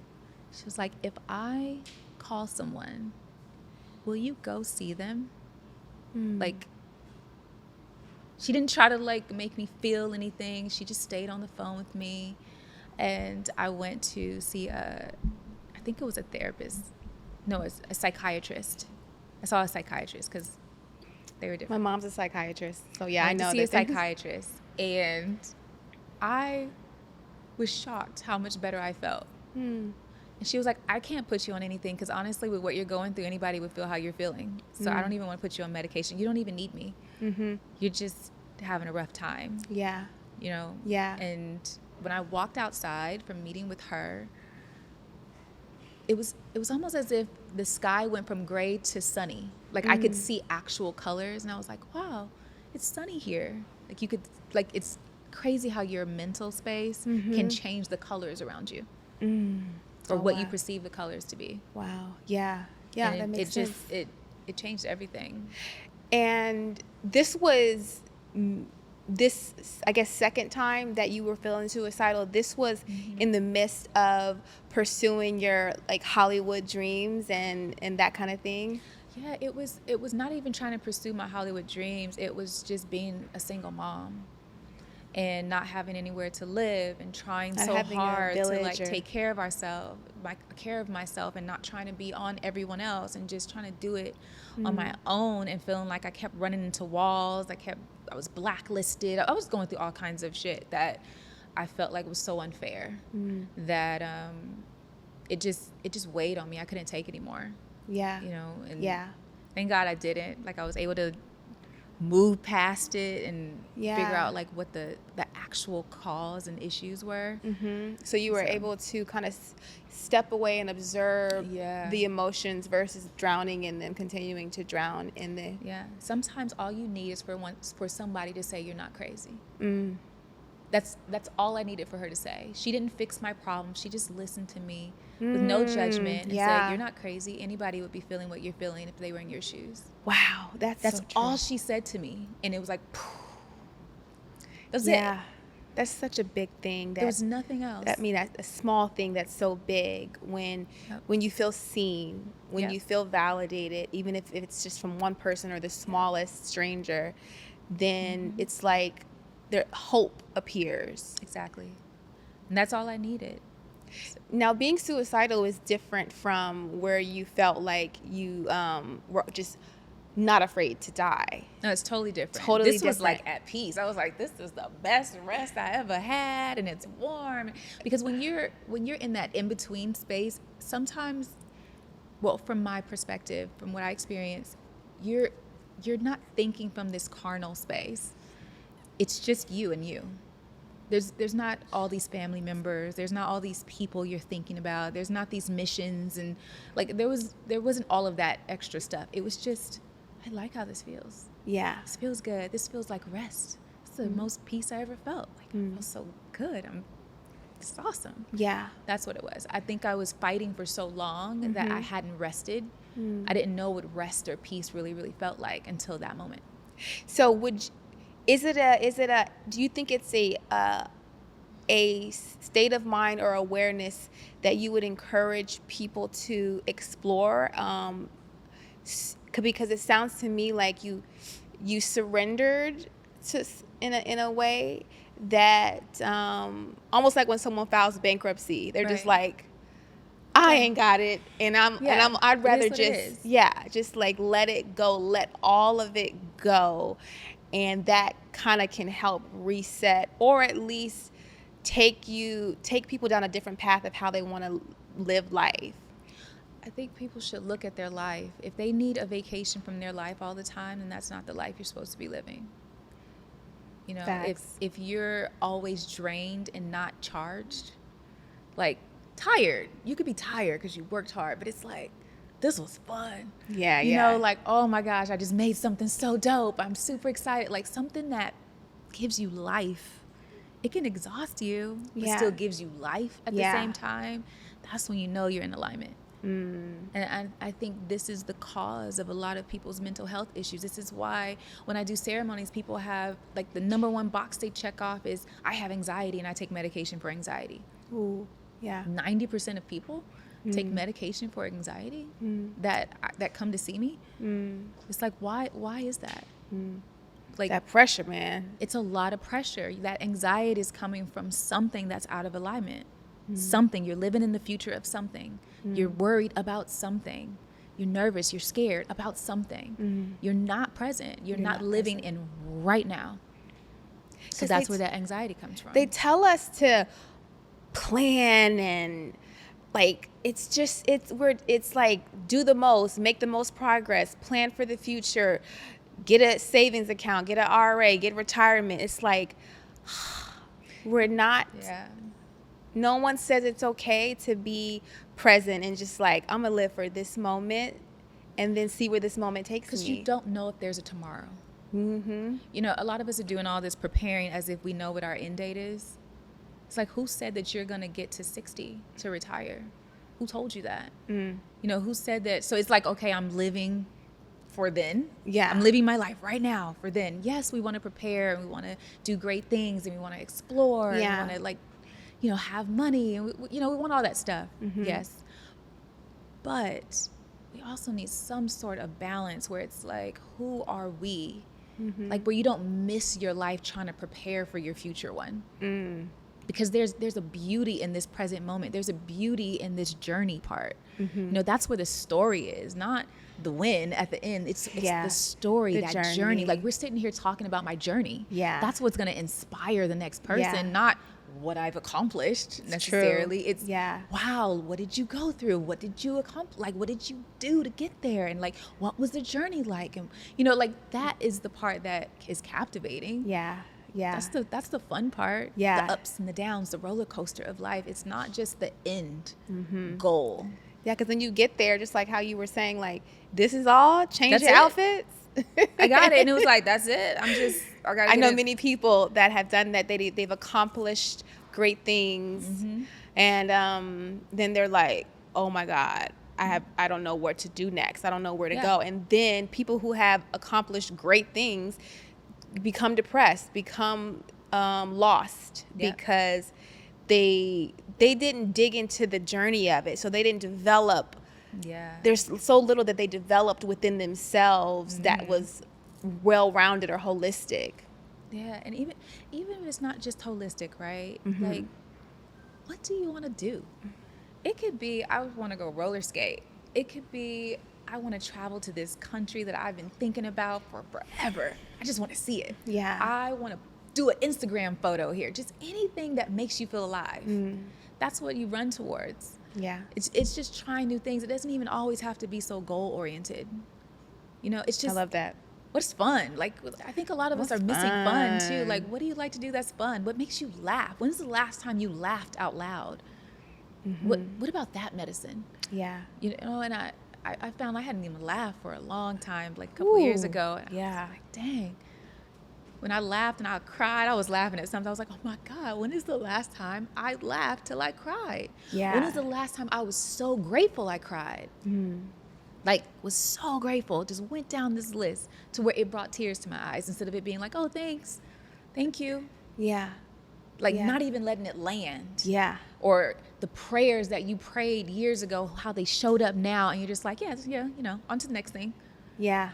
she was like, if I call someone, will you go see them? Like, she didn't try to like make me feel anything. She just stayed on the phone with me. And I went to see I think it was a therapist. No, it's a psychiatrist. I saw a psychiatrist because they were different. My mom's a psychiatrist, so yeah, I went know to see that a psychiatrist, and I was shocked how much better I felt. And she was like, I can't put you on anything because honestly, with what you're going through, anybody would feel how you're feeling. So I don't even want to put you on medication. You don't even need me. You're just having a rough time. Yeah. You know? Yeah. And when I walked outside from meeting with her, it was almost as if the sky went from gray to sunny. Like I could see actual colors, and I was like, wow, it's sunny here. Like you could, like, it's crazy how your mental space can change the colors around you. Or what you perceive the colors to be. Wow. Yeah. Yeah, And that makes sense. It changed everything. And this was this, I guess, second time that you were feeling suicidal. This was in the midst of pursuing your like Hollywood dreams and that kind of thing. Yeah, it was not even trying to pursue my Hollywood dreams. It was just being a single mom and not having anywhere to live and trying Not so having a hard to like village or- take care of myself and not trying to be on everyone else and just trying to do it on my own, and feeling like I kept running into walls. I was blacklisted. I was going through all kinds of shit that I felt like was so unfair that it just weighed on me. I couldn't take it anymore. Yeah. You know, and Yeah. thank God I didn't. Like I was able to move past it and Yeah. figure out like what the actual cause and issues were. So you were able to kind of step away and observe Yeah. the emotions versus drowning in them, continuing to drown in the. Yeah. Sometimes all you need is for somebody to say you're not crazy. That's all I needed for her to say. She didn't fix my problem. She just listened to me with no judgment and said, you're not crazy. Anybody would be feeling what you're feeling if they were in your shoes. Wow, that's so true. all she said to me. And it was like, that's Yeah, it. that's such a big thing. There was nothing else. I mean, that's a small thing that's so big when you feel seen, when you feel validated, even if it's just from one person or the smallest stranger, then it's like hope appears. Exactly. And that's all I needed. Now, being suicidal is different from where you felt like you were just not afraid to die. No, it's totally different. Totally this was different. like at peace. I was like, this is the best rest I ever had, and it's warm. Because when you're in that in-between space, sometimes, well, from my perspective, from what I experienced, you're not thinking from this carnal space. It's just you and you. There's not all these family members. There's not all these people you're thinking about. There's not these missions, and like there wasn't all of that extra stuff. It was just, I like how this feels. Yeah. This feels good. This feels like rest. It's the most peace I ever felt. Like I feel so good. It's awesome. Yeah. That's what it was. I think I was fighting for so long that I hadn't rested. I didn't know what rest or peace really, really felt like until that moment. So do you think it's a state of mind or awareness that you would encourage people to explore? Because it sounds to me like you surrendered in a way that almost like when someone files bankruptcy, they're just like, I ain't got it, and I'd rather just like let it go, let all of it go. And that kind of can help reset, or at least take people down a different path of how they want to live life. I think people should look at their life. If they need a vacation from their life all the time, then that's not the life you're supposed to be living. You know, Facts. if you're always drained and not charged, like tired, you could be tired because you worked hard, but it's like, this was fun. Yeah, you know, like, oh my gosh, I just made something so dope. I'm super excited. Like something that gives you life. It can exhaust you, but still gives you life at the same time. That's when you know you're in alignment. And I think this is the cause of a lot of people's mental health issues. This is why when I do ceremonies, people have, like, the number one box they check off is, I have anxiety and I take medication for anxiety. Ooh, yeah. 90% of people take medication for anxiety that come to see me. It's like, why is that? Like, That pressure, man. it's a lot of pressure. That anxiety is coming from something that's out of alignment. Something. You're living in the future of something. You're worried about something. You're nervous. You're scared about something. You're not present. You're not living in right now. So that's where that anxiety comes from. They tell us to plan and, like, it's like, do the most, make the most progress, plan for the future, get a savings account, get an RA, get retirement. It's like, we're not. Yeah. No one says it's okay to be present and just like, I'm gonna live for this moment and then see where this moment takes me. Because you don't know if there's a tomorrow. You know, a lot of us are doing all this preparing as if we know what our end date is. It's like, who said that you're gonna get to 60 to retire? Who told you that? You know, who said that? So it's like, okay, I'm living for then. Yeah. I'm living my life right now for then. Yes, we want to prepare and we want to do great things and we want to explore and we want to, like, you know, have money and we want all that stuff. Yes. But we also need some sort of balance where it's like, who are we? Like, where you don't miss your life trying to prepare for your future one. Because there's a beauty in this present moment. There's a beauty in this journey part. You know, that's where the story is, not the win at the end. It's the story, that journey. Like, we're sitting here talking about my journey. Yeah. That's what's going to inspire the next person, not what I've accomplished necessarily. True. It's, wow, what did you go through? What did you accomplish? Like, what did you do to get there? And, like, what was the journey like? And, you know, like, that is the part that is captivating. Yeah. That's the fun part. Yeah. The ups and the downs, the roller coaster of life. It's not just the end goal. Yeah, because when you get there, just like how you were saying, like, this is all, change That's your it. outfits. I got it. And it was like, that's it. I know many people that have done that. They've accomplished great things. And then they're like, oh my God, I don't know what to do next. I don't know where to go. And then people who have accomplished great things become depressed, become lost because they didn't dig into the journey of it. So they didn't develop. There's so little that they developed within themselves that was well-rounded or holistic. Yeah, and even if it's not just holistic, right? Like, what do you want to do? It could be, I want to go roller skate. It could be, I want to travel to this country that I've been thinking about for forever. I just want to see it. Yeah. I want to do an Instagram photo here. Just anything that makes you feel alive. That's what you run towards. Yeah. It's just trying new things. It doesn't even always have to be so goal oriented. You know, it's just, I love that. What's fun? Like, I think a lot of us are missing fun too. Like, what do you like to do that's fun? What makes you laugh? When's the last time you laughed out loud? What about that medicine? Yeah. You know, and I found I hadn't even laughed for a long time, like a couple years ago. And I was like, dang. When I laughed and I cried, I was laughing at something. I was like, oh my God, when is the last time I laughed till I cried? Yeah. When is the last time I was so grateful I cried? Like, was so grateful. Just went down this list to where it brought tears to my eyes instead of it being like, oh, thanks. Thank you. Yeah. Like, not even letting it land. Yeah. Or the prayers that you prayed years ago, how they showed up now, and you're just like, yeah, you know, on to the next thing. Yeah.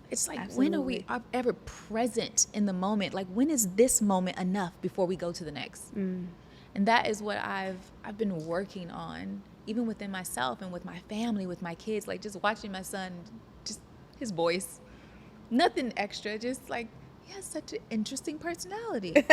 It's like, when are we ever present in the moment? Like, when is this moment enough before we go to the next? And that is what I've been working on, even within myself and with my family, with my kids. Like, just watching my son, just his voice, nothing extra, just like, he has such an interesting personality. And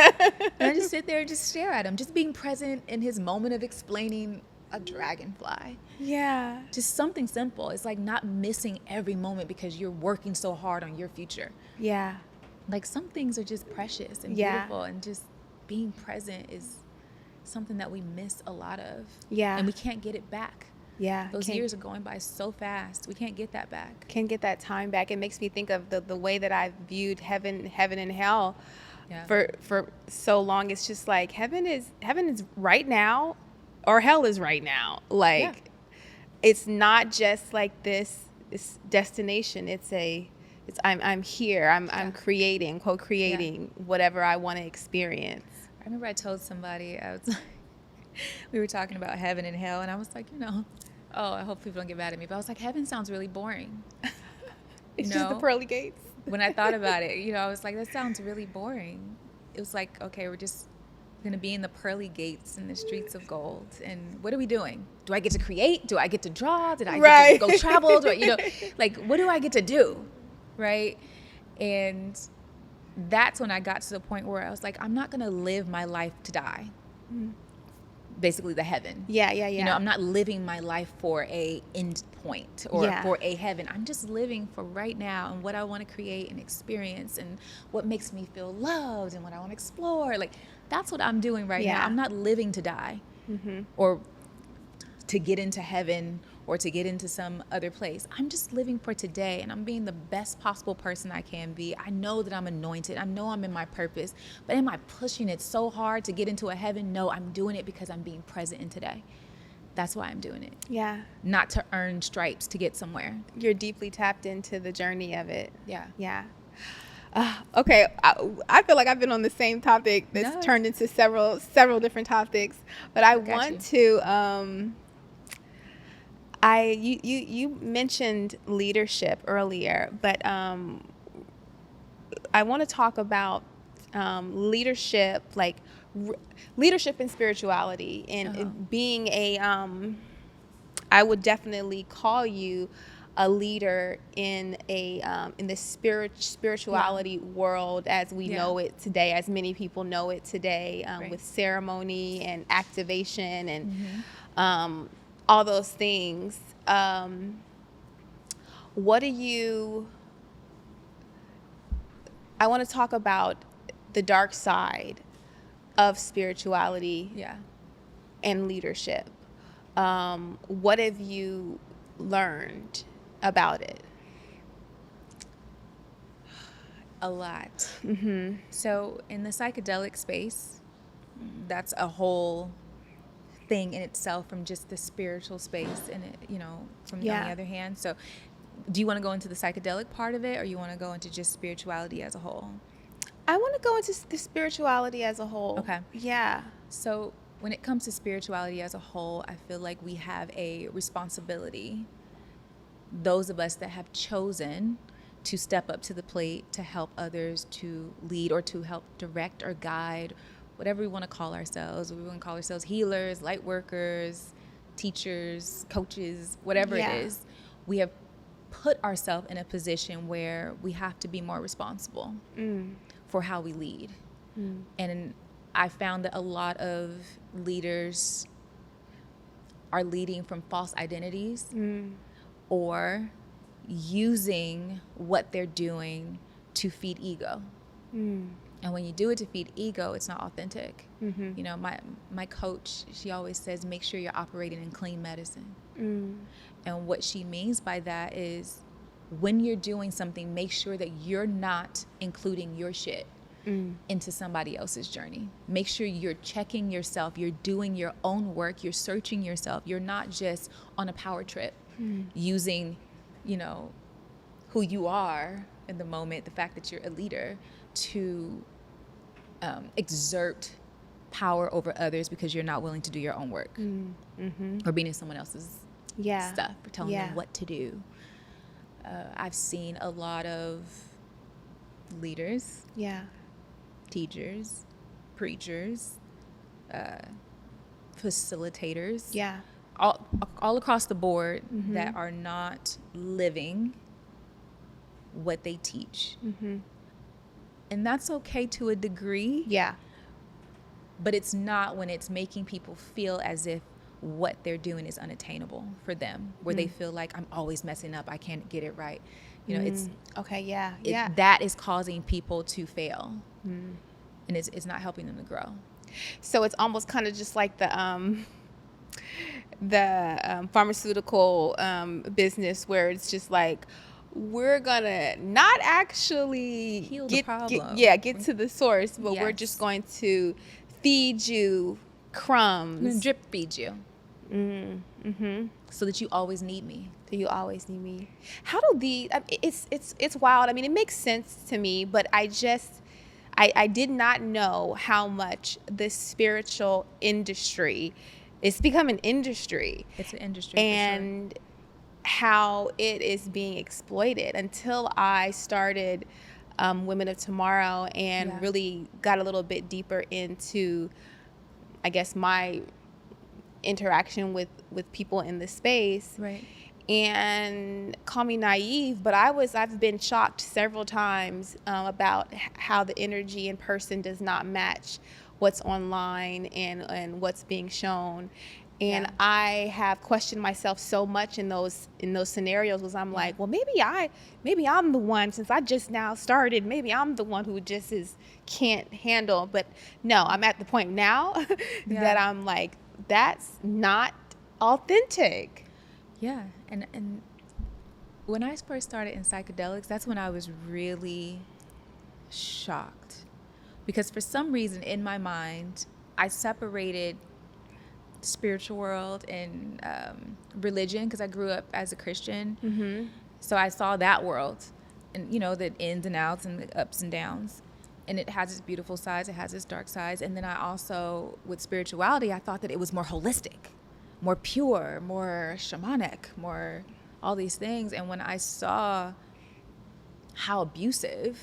I just sit there and just stare at him, just being present in his moment of explaining a dragonfly. Yeah. Just something simple. It's like not missing every moment because you're working so hard on your future. Yeah. Like, some things are just precious and beautiful, and just being present is something that we miss a lot of. Yeah. And we can't get it back. Yeah. Those years are going by so fast. We can't get that back. Can't get that time back. It makes me think of the way that I've viewed heaven and hell for so long. It's just like heaven is right now, or hell is right now. Like, it's not just like this destination. I'm here. I'm creating, co-creating whatever I want to experience. I remember I told somebody, we were talking about heaven and hell, and I was like, I hope people don't get mad at me, but I was like, heaven sounds really boring. It's just the pearly gates. When I thought about it, I was like, that sounds really boring. It was like, okay, we're just going to be in the pearly gates in the streets of gold. And what are we doing? Do I get to create? Do I get to draw? Did I get to go travel? What do I get to do? Right? And that's when I got to the point where I was like, I'm not going to live my life to die. Basically the heaven. Yeah. I'm not living my life for a end point or for a heaven. I'm just living for right now and what I want to create and experience and what makes me feel loved and what I want to explore. Like, that's what I'm doing right now. I'm not living to die or to get into heaven or to get into some other place. I'm just living for today, and I'm being the best possible person I can be. I know that I'm anointed. I know I'm in my purpose, but am I pushing it so hard to get into a heaven? No, I'm doing it because I'm being present in today. That's why I'm doing it. Yeah. Not to earn stripes to get somewhere. You're deeply tapped into the journey of it. Yeah. Yeah. Okay, I feel like I've been on the same topic that's turned into several different topics, but I want to. You mentioned leadership earlier, but I want to talk about leadership, like leadership and spirituality, and being I would definitely call you a leader in the spirituality world as we know it today, as many people know it today, with ceremony and activation and all those things. I want to talk about the dark side of spirituality and leadership. What have you learned about it? A lot. So in the psychedelic space, that's a whole thing in itself from just the spiritual space, and from the other hand. So do you want to go into the psychedelic part of it, or you want to go into just spirituality as a whole? I want to go into the spirituality as a whole. Okay. Yeah. So when it comes to spirituality as a whole, I feel like we have a responsibility, those of us that have chosen to step up to the plate to help others, to lead or to help direct or guide, whatever we want to call ourselves. We want to call ourselves healers, light workers, teachers, coaches, whatever it is. We have put ourselves in a position where we have to be more responsible for how we lead. And I found that a lot of leaders are leading from false identities or using what they're doing to feed ego. And when you do it to feed ego, it's not authentic. My coach, she always says, make sure you're operating in clean medicine. And what she means by that is when you're doing something, make sure that you're not including your shit into somebody else's journey. Make sure you're checking yourself. You're doing your own work. You're searching yourself. You're not just on a power trip using, who you are in the moment, the fact that you're a leader, to exert power over others because you're not willing to do your own work or being in someone else's stuff or telling them what to do. I've seen a lot of leaders, teachers, preachers, facilitators, all across the board that are not living what they teach. And that's okay to a degree. But it's not when it's making people feel as if what they're doing is unattainable for them, where they feel like, I'm always messing up, I can't get it right. It's that is causing people to fail, and it's not helping them to grow. So it's almost kind of just like the pharmaceutical business, where it's just like, we're gonna not actually heal the problem. Get to the source, but we're just going to feed you crumbs. Drip feed you. so that you always need me. Do you always need me? How do it's wild. I mean, it makes sense to me, but I did not know how much the spiritual industry, it's become an industry. It's an industry, and how it is being exploited until I started Women of Tomorrow and really got a little bit deeper into, I guess, my interaction with people in the space. Right. And call me naive, but I've been shocked several times about how the energy in person does not match what's online and what's being shown. And I have questioned myself so much in those scenarios, because I'm like, well, maybe I'm the one, since I just now started, maybe I'm the one who just can't handle. But no, I'm at the point now that I'm like, that's not authentic. Yeah, and when I first started in psychedelics, that's when I was really shocked, because for some reason in my mind, I separated spiritual world and religion, because I grew up as a Christian. So I saw that world, and the ins and outs and the ups and downs, and it has its beautiful sides, it has its dark sides. And then I also, with spirituality, I thought that it was more holistic, more pure, more shamanic, more all these things. And when I saw how abusive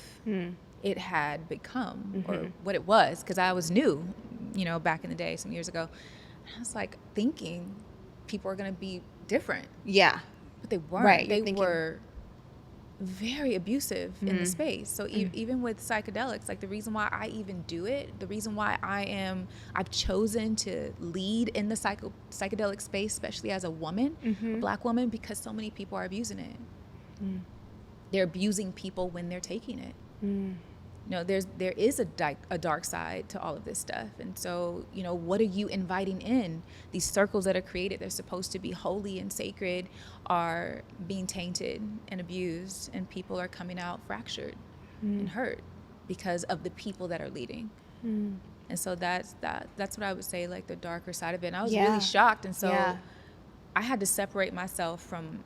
it had become, or what it was, because I was new, back in the day, some years ago, I was like thinking people are going to be different. Yeah. But they weren't. Right. They were very abusive in the space. So even with psychedelics, like the reason why I even do it, the reason why I've chosen to lead in the psychedelic space, especially as a woman, a Black woman, because so many people are abusing it. They're abusing people when they're taking it. There is a dark side to all of this stuff. And so, what are you inviting in? These circles that are created, they're supposed to be holy and sacred, are being tainted and abused, and people are coming out fractured and hurt because of the people that are leading. And so that's what I would say, like the darker side of it. And I was really shocked. And so I had to separate myself from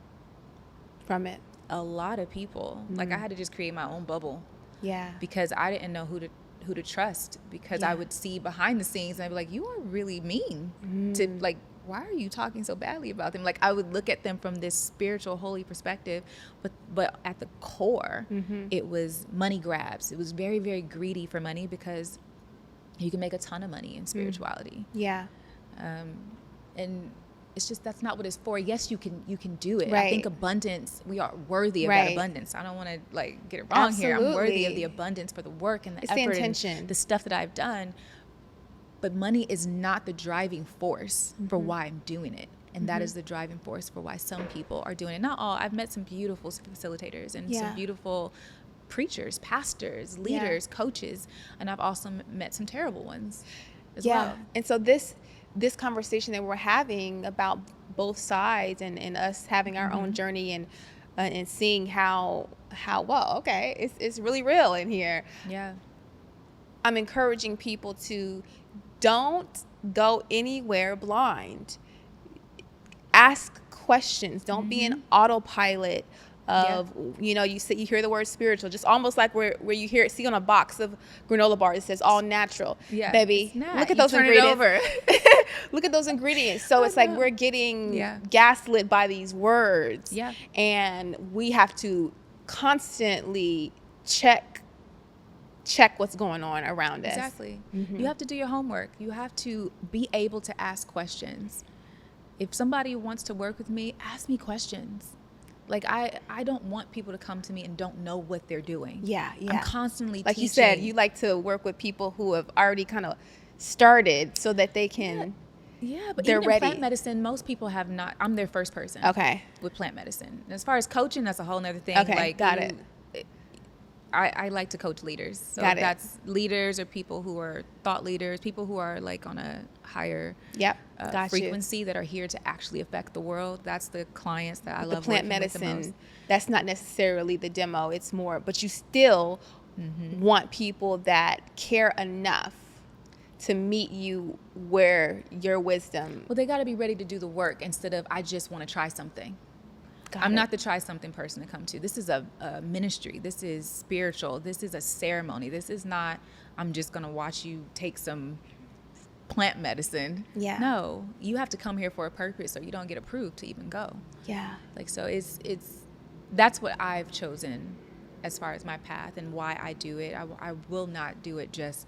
it. A lot of people. Like I had to just create my own bubble. Yeah. Because I didn't know who to trust, because I would see behind the scenes and I'd be like, you are really mean to, like, why are you talking so badly about them? Like, I would look at them from this spiritual, holy perspective, but at the core, it was money grabs. It was very, very greedy for money, because you can make a ton of money in spirituality. Yeah. And it's just, that's not what it's for. Yes, you can do it. Right. I think abundance, we are worthy of that abundance. I don't want to get it wrong here. I'm worthy of the abundance for the work and the effort, the intention, and the stuff that I've done. But money is not the driving force for why I'm doing it. And that is the driving force for why some people are doing it. Not all. I've met some beautiful facilitators and some beautiful preachers, pastors, leaders, coaches, and I've also met some terrible ones as well. And so this conversation that we're having about both sides and us having our own journey and seeing how well, okay, it's really real in here. Yeah. I'm encouraging people to don't go anywhere blind. Ask questions. Don't be an autopilot of, you hear the word spiritual, just almost like where you see on a box of granola bars, it says all natural. Yeah, baby, look at those ingredients. Look at those ingredients. So it's like we're getting gaslit by these words. Yeah. And we have to constantly check what's going on around us. Exactly. You have to do your homework. You have to be able to ask questions. If somebody wants to work with me, ask me questions. Like, I don't want people to come to me and don't know what they're doing. Yeah. I'm constantly like teaching. You said, you like to work with people who have already kind of started so that they can. Yeah, but they're even ready. In plant medicine, most people have not. I'm their first person. Okay. With plant medicine. And as far as coaching, that's a whole nother thing. Okay, like, got it. I like to coach leaders. So that's leaders or people who are thought leaders, people who are like on a higher frequency that are here to actually affect the world. That's the clients that I love. The plant medicine, that's not necessarily the demo. It's more, but you still want people that care enough to meet you where your wisdom. Well, they got to be ready to do the work instead of, I just want to try something. I'm not the try something person to come to. This is a ministry. This is spiritual. This is a ceremony. This is not, I'm just going to watch you take some plant medicine. Yeah. No, you have to come here for a purpose or you don't get approved to even go. Yeah. Like, so that's what I've chosen as far as my path and why I do it. I will not do it just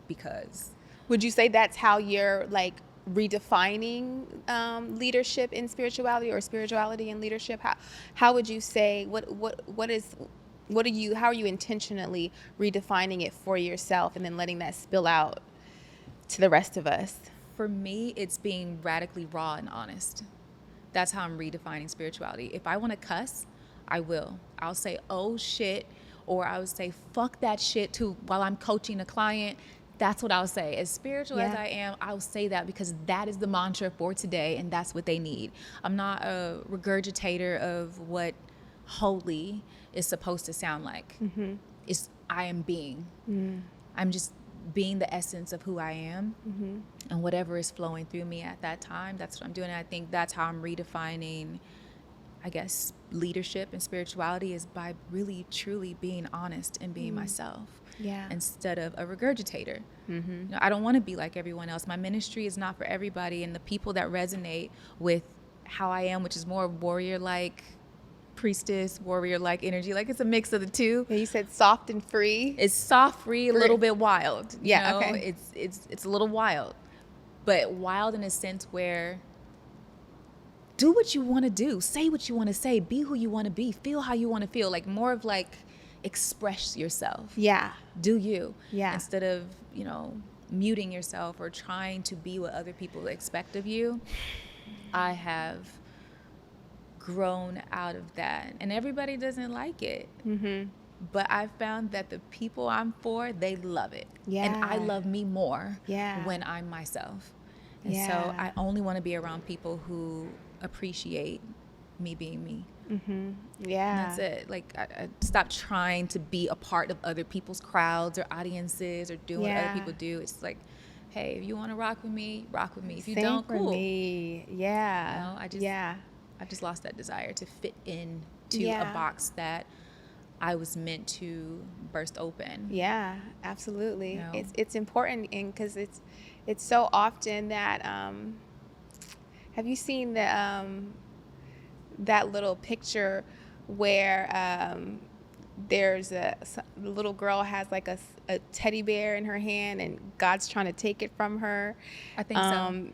because. Would you say that's how you're like redefining leadership in spirituality or spirituality and leadership? How would you say how are you intentionally redefining it for yourself and then letting that spill out to the rest of us? For me, it's being radically raw and honest. That's how I'm redefining spirituality. If I want to cuss, I will. I'll say, oh shit, or I would say, fuck that shit too while I'm coaching a client. That's what I'll say. As spiritual as I am, I'll say that because that is the mantra for today and that's what they need. I'm not a regurgitator of what holy is supposed to sound like. Mm-hmm. I am being. Mm. I'm just being the essence of who I am, mm-hmm. and whatever is flowing through me at that time, that's what I'm doing. And I think that's how I'm redefining, I guess, leadership and spirituality is by really, truly being honest and being myself. Yeah. Instead of a regurgitator. Mm-hmm. You know, I don't want to be like everyone else. My ministry is not for everybody. And the people that resonate with how I am, which is more warrior-like, priestess, warrior-like energy, like it's a mix of the two. Yeah, you said soft and free. It's soft, free, a little bit wild. Yeah, you know? Okay. It's a little wild, but wild in a sense where do what you want to do, say what you want to say, be who you want to be, feel how you want to feel, like more of like express yourself. Yeah. Do you. Yeah. Instead of, muting yourself or trying to be what other people expect of you. I have grown out of that. And everybody doesn't like it. Mm-hmm. But I found that the people I'm for, they love it. Yeah. And I love me more when I'm myself. And so I only want to be around people who appreciate me being me. Mm-hmm. Yeah. And that's it. Like, I stopped trying to be a part of other people's crowds or audiences or doing what other people do. It's like, hey, if you want to rock with me, rock with me. If you Same don't, for cool. Me. Yeah. I've just lost that desire to fit into a box that I was meant to burst open. Yeah, absolutely. It's important because it's so often that have you seen that little picture where there's the little girl has like a teddy bear in her hand and God's trying to take it from her? I think so.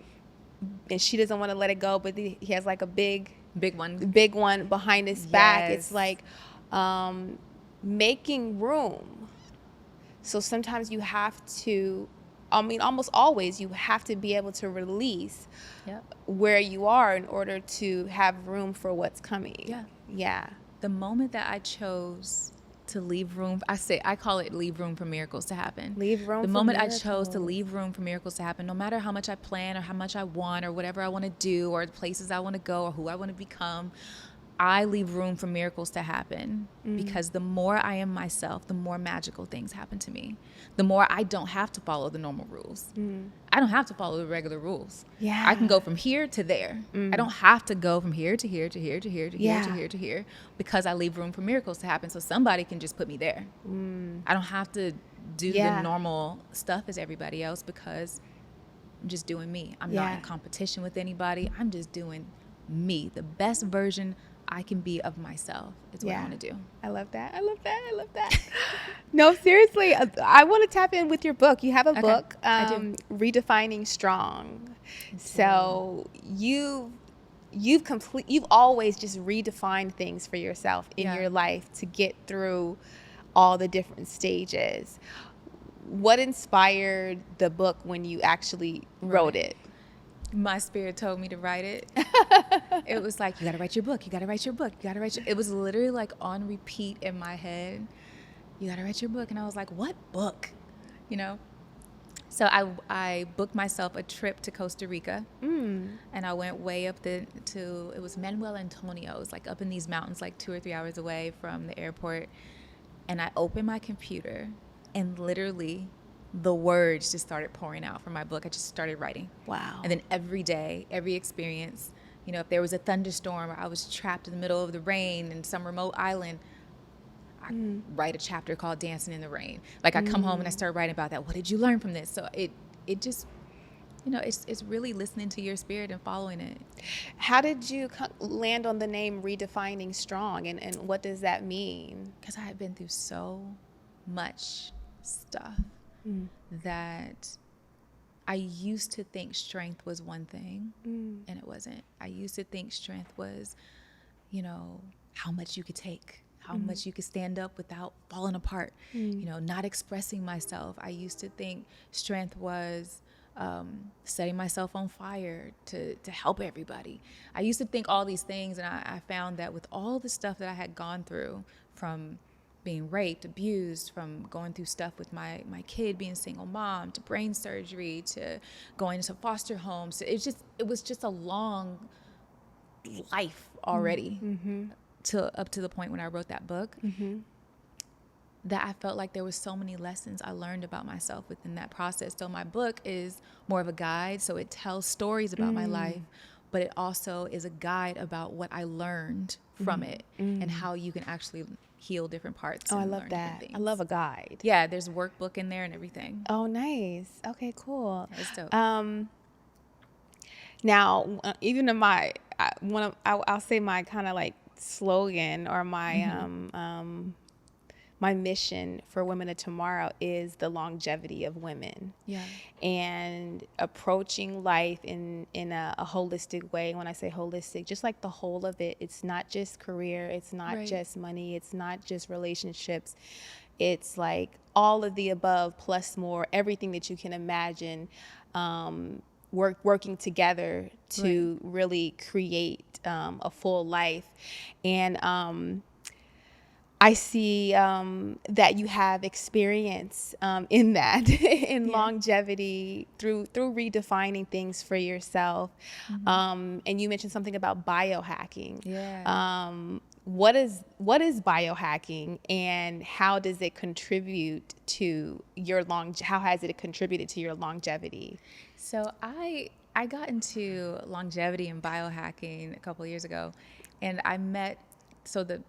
And she doesn't want to let it go, but he has like a big one behind his back. It's like making room. So sometimes you have to, almost always you have to be able to release where you are in order to have room for what's coming. Yeah. The moment that I chose to leave room, I call it leave room for miracles to happen. The moment I chose to leave room for miracles to happen, no matter how much I plan or how much I want or whatever I want to do or the places I want to go or who I want to become, I leave room for miracles to happen because the more I am myself, the more magical things happen to me. The more I don't have to follow the normal rules. I don't have to follow the regular rules. Yeah. I can go from here to there. I don't have to go from here to here to here to here to here to here to here because I leave room for miracles to happen so somebody can just put me there. I don't have to do the normal stuff as everybody else because I'm just doing me. I'm not in competition with anybody. I'm just doing me, the best version I can be of myself is what I want to do. I love that. No, seriously, I want to tap in with your book. You have a book, I do. Redefining Strong. So you've always just redefined things for yourself in your life to get through all the different stages. What inspired the book when you actually wrote it? My spirit told me to write it. It was like, you got to write your book. You got to write your book. You got to write your... It was literally like on repeat in my head. You got to write your book. And I was like, what book? So I booked myself a trip to Costa Rica. And I went way up it was Manuel Antonio. It was like up in these mountains, like 2 or 3 hours away from the airport. And I opened my computer and literally the words just started pouring out from my book. I just started writing. Wow. And then every day, every experience, you know, if there was a thunderstorm or I was trapped in the middle of the rain in some remote island, I write a chapter called Dancing in the Rain. Like I come home and I start writing about that. What did you learn from this? So it just, you know, it's really listening to your spirit and following it. How did you land on the name Redefining Strong, and what does that mean? Because I had been through so much stuff that I used to think strength was one thing, and it wasn't. I used to think strength was, you know, how much you could take, how much you could stand up without falling apart, you know, not expressing myself. I used to think strength was setting myself on fire to help everybody. I used to think all these things, and I found that with all the stuff that I had gone through, from being raped, abused, from going through stuff with my kid being a single mom, to brain surgery, to going into foster homes, it was just a long life already, up to the point when I wrote that book, that I felt like there was so many lessons I learned about myself within that process. So my book is more of a guide, so it tells stories about my life, but it also is a guide about what I learned from it and how you can actually heal different parts. Oh, I love that. I love a guide. Yeah, there's a workbook in there and everything. Oh, nice. Okay, cool. It's dope. Now, even in I'll say my kind of like slogan, or my my mission for Women of Tomorrow is the longevity of women. Yeah. And approaching life in a holistic way. When I say holistic, just like the whole of it. It's not just career. It's not just money. It's not just relationships. It's like all of the above plus more, everything that you can imagine, working together to really create a full life. And I see that you have experience in that, in longevity, through redefining things for yourself. And you mentioned something about biohacking. Yeah. What is biohacking, and how does it contribute to your how has it contributed to your longevity? So I got into longevity and biohacking a couple of years ago, and I met the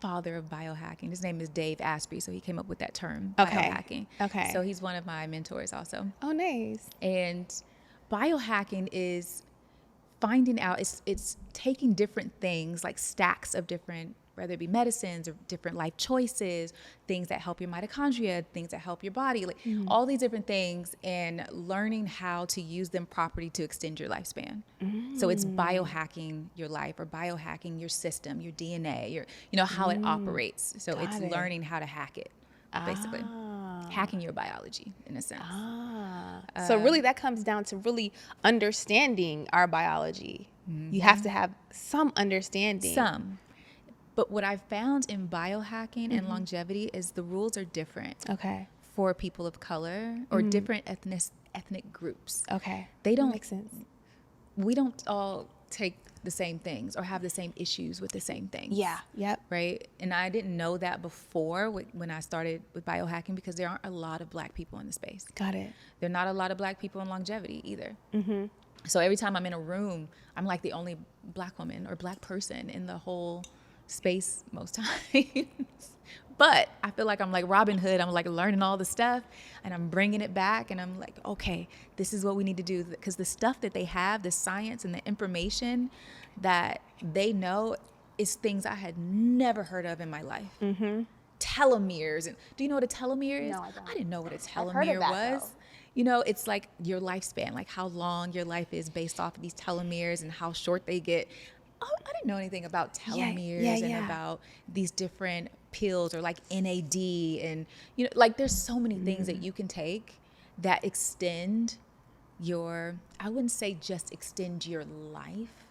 father of biohacking. His name is Dave Asprey, so he came up with that term, biohacking. Okay. So he's one of my mentors also. Oh, nice. And biohacking is finding out, it's taking different things, like stacks of different, whether it be medicines or different life choices, things that help your mitochondria, things that help your body, like all these different things, and learning how to use them properly to extend your lifespan. So it's biohacking your life, or biohacking your system, your DNA, how it operates. So it's learning how to hack it, basically. Hacking your biology, in a sense. So really that comes down to really understanding our biology. You have to have some understanding. But what I've found in biohacking and longevity is the rules are different for people of color or different ethnic groups. They don't make sense. We don't all take the same things or have the same issues with the same things. Yep. Right? And I didn't know that before when I started with biohacking, because there aren't a lot of Black people in the space. Got it. There are not a lot of Black people in longevity either. So every time I'm in a room, I'm like the only Black woman or Black person in the whole space most times. But I feel like I'm like Robin Hood. I'm like learning all the stuff and I'm bringing it back, and I'm like, okay, this is what we need to do, because the stuff that they have, the science and the information that they know, is things I had never heard of in my life. Telomeres. And do you know what a telomere is? No, I don't. I didn't know what a I've telomere heard of that, was. though. You know, it's like your lifespan, like how long your life is based off of these telomeres and how short they get. Oh, I didn't know anything about telomeres and about these different pills, or like NAD, and like there's so many things that you can take that extend your, I wouldn't say just extend your life,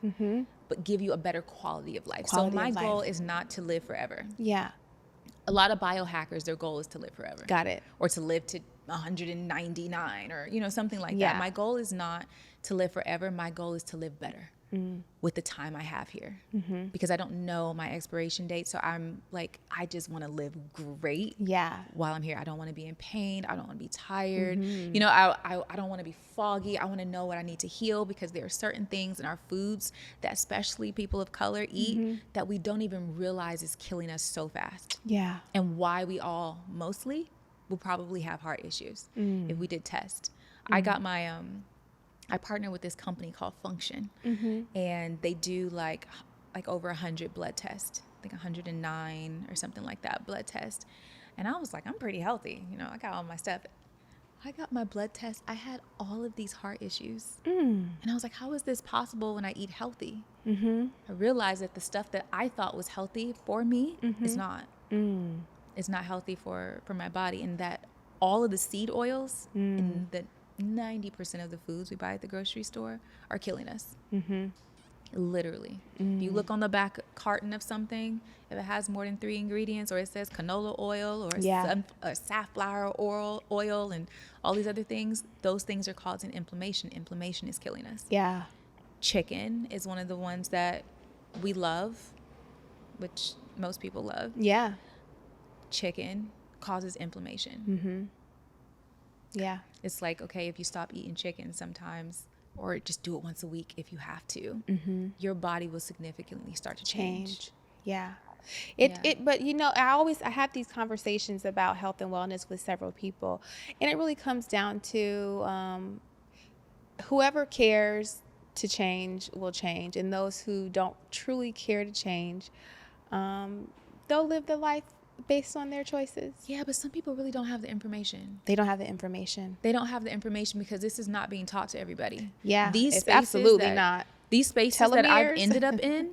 but give you a better quality of life. So my goal is not to live forever. Yeah. A lot of biohackers, their goal is to live forever. Got it. Or to live to 199 or something like that. My goal is not to live forever. My goal is to live better. with the time I have here, because I don't know my expiration date. So I'm like, I just want to live great while I'm here. I don't want to be in pain. I don't want to be tired. You know, I don't want to be foggy. I want to know what I need to heal, because there are certain things in our foods that especially people of color eat that we don't even realize is killing us so fast. Yeah. And why we all mostly will probably have heart issues if we did test. I got my I partner with this company called Function, and they do like over 100 blood tests, I think 109 or something like that blood test. And I was like, I'm pretty healthy. You know, I got all my stuff. I got my blood test. I had all of these heart issues. And I was like, how is this possible when I eat healthy? I realized that the stuff that I thought was healthy for me is not. It's not healthy for my body. And that all of the seed oils and the 90% of the foods we buy at the grocery store are killing us. Literally. If you look on the back carton of something, if it has more than 3 ingredients, or it says canola oil or safflower oil and all these other things, those things are causing inflammation. Inflammation is killing us. Yeah. Chicken is one of the ones that we love, which most people love. Yeah. Chicken causes inflammation. Yeah. It's like, okay, if you stop eating chicken sometimes, or just do it once a week if you have to, your body will significantly start to change. Yeah. But you know, I have these conversations about health and wellness with several people, and it really comes down to whoever cares to change will change, and those who don't truly care to change, they'll live their life based on their choices. Yeah, but some people really don't have the information. They don't have the information. They don't have the information because this is not being taught to everybody. Yeah, it's absolutely not. These spaces Telomeres. that I've ended up in,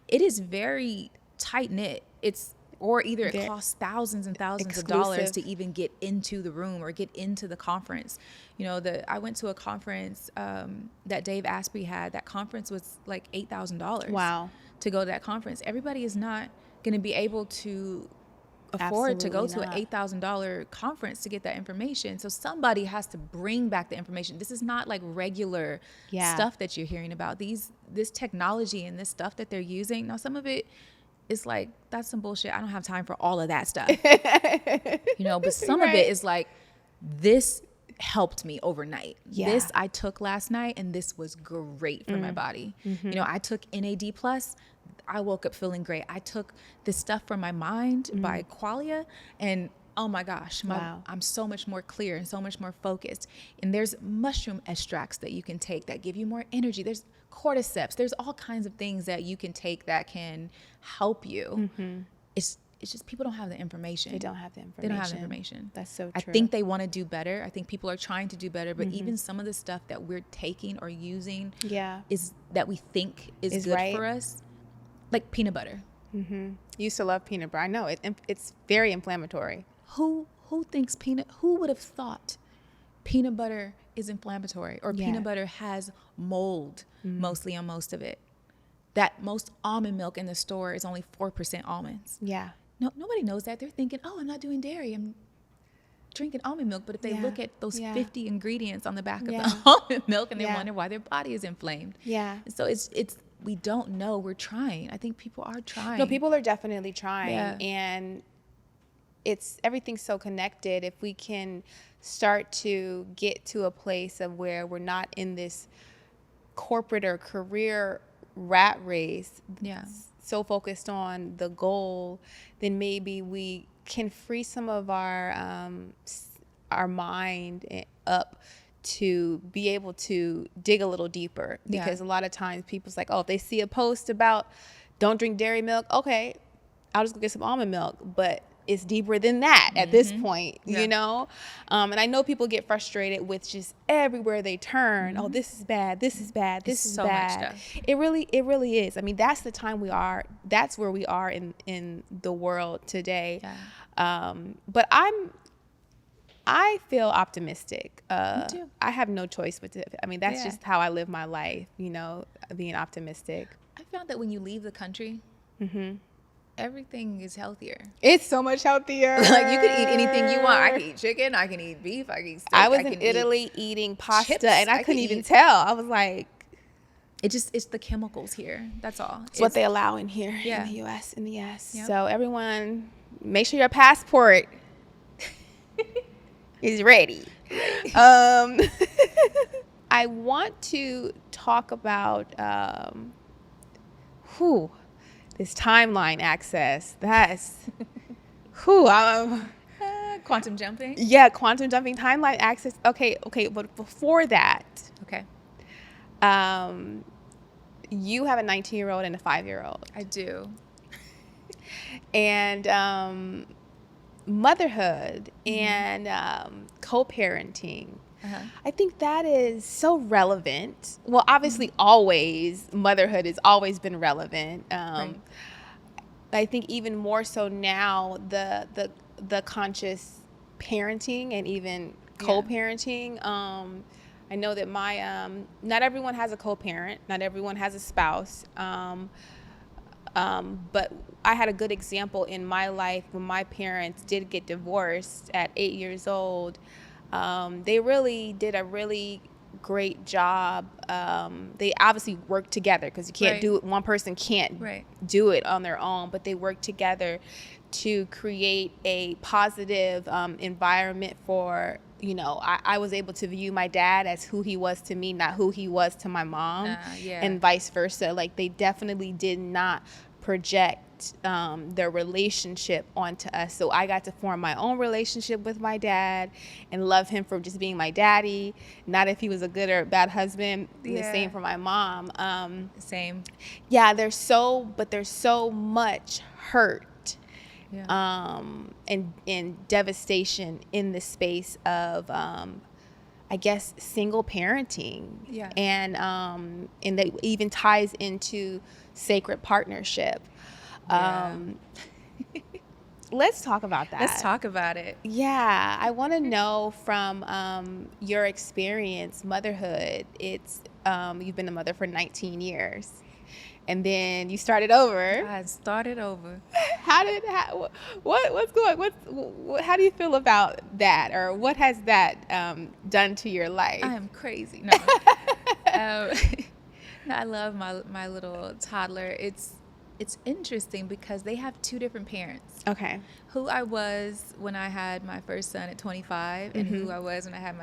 it is very tight knit. Either it costs thousands and thousands of dollars to even get into the room or get into the conference. You know, I went to a conference that Dave Asprey had. That conference was like $8,000. Wow. To go to that conference. Everybody is not going to be able to afford to go to an $8,000 conference to get that information. So somebody has to bring back the information. This is not like regular stuff that you're hearing about. This technology and this stuff that they're using. Now, some of it is like, that's some bullshit. I don't have time for all of that stuff. You know, but some of it is like, this helped me overnight. This I took last night and this was great for my body. You know, I took NAD+. I woke up feeling great. I took this stuff from my mind by Qualia, and oh my gosh, I'm so much more clear and so much more focused. And there's mushroom extracts that you can take that give you more energy. There's cordyceps. There's all kinds of things that you can take that can help you. It's just people don't have the information. They don't have the information. They don't have the information. That's so true. I think they want to do better. I think people are trying to do better, but even some of the stuff that we're taking or using is that we think is good for us. Like peanut butter. Used to love peanut butter. I know it's very inflammatory. Who would have thought peanut butter is inflammatory, or peanut butter has mold mostly on most of it? That most almond milk in the store is only 4% almonds. Yeah. No, nobody knows that. They're thinking, oh, I'm not doing dairy. I'm drinking almond milk. But if they look at those 50 ingredients on the back of the almond milk, and they wonder why their body is inflamed. Yeah. And so it's we don't know. We're trying. I think people are trying. No, people are definitely trying. And everything's so connected. If we can start to get to a place of where we're not in this corporate or career rat race, so focused on the goal, then maybe we can free some of our mind up to be able to dig a little deeper, because a lot of times people's like, oh, if they see a post about don't drink dairy milk, okay, I'll just go get some almond milk. But it's deeper than that at this point, you know? And I know people get frustrated with just everywhere they turn. Oh, this is bad. This is bad. This is so bad. Much stuff. It really is. I mean, that's the time we are. That's where we are in the world today. But I feel optimistic. Me too. I have no choice but to. I mean, that's just how I live my life, you know, being optimistic. I found that when you leave the country, everything is healthier. It's so much healthier. Like, you can eat anything you want. I can eat chicken. I can eat beef. I can eat steak. I was in Italy eating pasta, chips, and I couldn't even tell. I was like, it's the chemicals here. That's all. It's what they allow in here Yeah. in the U.S. In the U.S. Yep. So everyone, make sure your passport is ready. I want to talk about this timeline access. That's Quantum jumping. yeah, quantum jumping, timeline access. Okay, but before that, Okay. you have a 19-year-old and a 5-year-old. I do. And motherhood and co-parenting. Uh-huh. I think that is so relevant. Well, obviously, always motherhood has always been relevant. Right. I think even more so now, the conscious parenting and even co-parenting. I know that my not everyone has a co-parent, not everyone has a spouse. But I had a good example in my life when my parents did get divorced at 8 years old. They really did a really great job. They obviously worked together because you can't do it. One person can't do it on their own, but they worked together to create a positive environment for, I was able to view my dad as who he was to me, not who he was to my mom, and vice versa. Like, they definitely did not project their relationship onto us. So I got to form my own relationship with my dad and love him for just being my daddy, not if he was a good or bad husband. The same for my mom. Same. Yeah, there's so much hurt and devastation in the space of I guess single parenting. And that even ties into sacred partnership. Let's talk about that. Let's talk about it. Yeah, I want to know from your experience, motherhood. It's you've been a mother for 19 years, and then you started over. I started over. What's going? How do you feel about that, or what has that done to your life? I am crazy. No, no, I love my little toddler. It's interesting because they have two different parents. Okay. Who I was when I had my first son at 25 and who I was when I had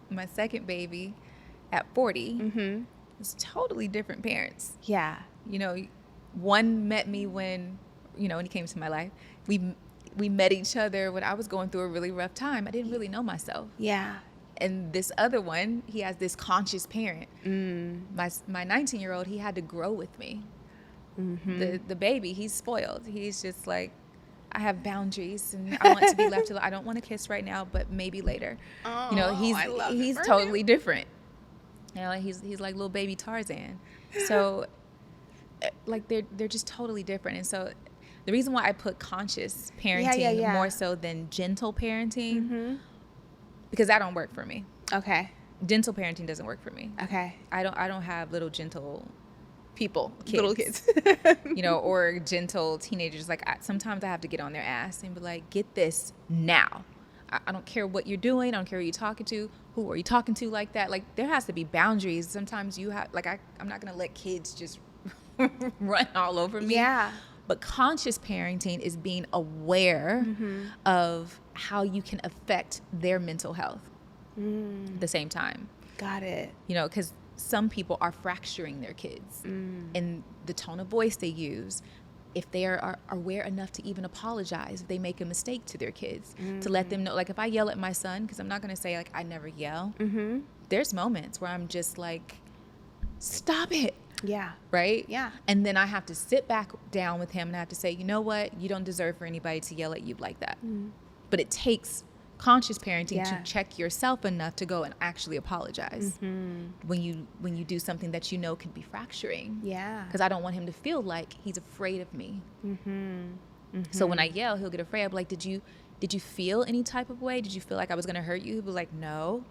my second baby at 40. It's totally different parents. Yeah. One met me when he came to my life. We met each other when I was going through a really rough time. I didn't really know myself. Yeah. And this other one, he has this conscious parent. My 19-year-old, he had to grow with me. The baby, he's spoiled. He's just like, I have boundaries and I want to be left alone. I don't want to kiss right now, but maybe later. He's totally different. He's like little baby Tarzan. So like they're just totally different. And so the reason why I put conscious parenting more so than gentle parenting, because that don't work for me. Okay. Gentle parenting doesn't work for me. Okay. I don't have little gentle little kids, or gentle teenagers. Like sometimes I have to get on their ass and be like, get this now. I don't care what you're doing. I don't care who you're talking to. Who are you talking to like that? Like there has to be boundaries. Sometimes you have, like, I'm not going to let kids just run all over me. Yeah. But conscious parenting is being aware of how you can affect their mental health at the same time. Got it. Because some people are fracturing their kids in the tone of voice they use. If they are aware enough to even apologize if they make a mistake to their kids, to let them know. Like if I yell at my son, because I'm not going to say like I never yell. There's moments where I'm just like, stop it. Yeah. Right? Yeah. And then I have to sit back down with him and I have to say, you know what? You don't deserve for anybody to yell at you like that. But it takes conscious parenting to check yourself enough to go and actually apologize when you do something that could be fracturing. Yeah. Because I don't want him to feel like he's afraid of me. So when I yell, he'll get afraid. I'm like, did you feel any type of way? Did you feel like I was going to hurt you? He'll be like, no.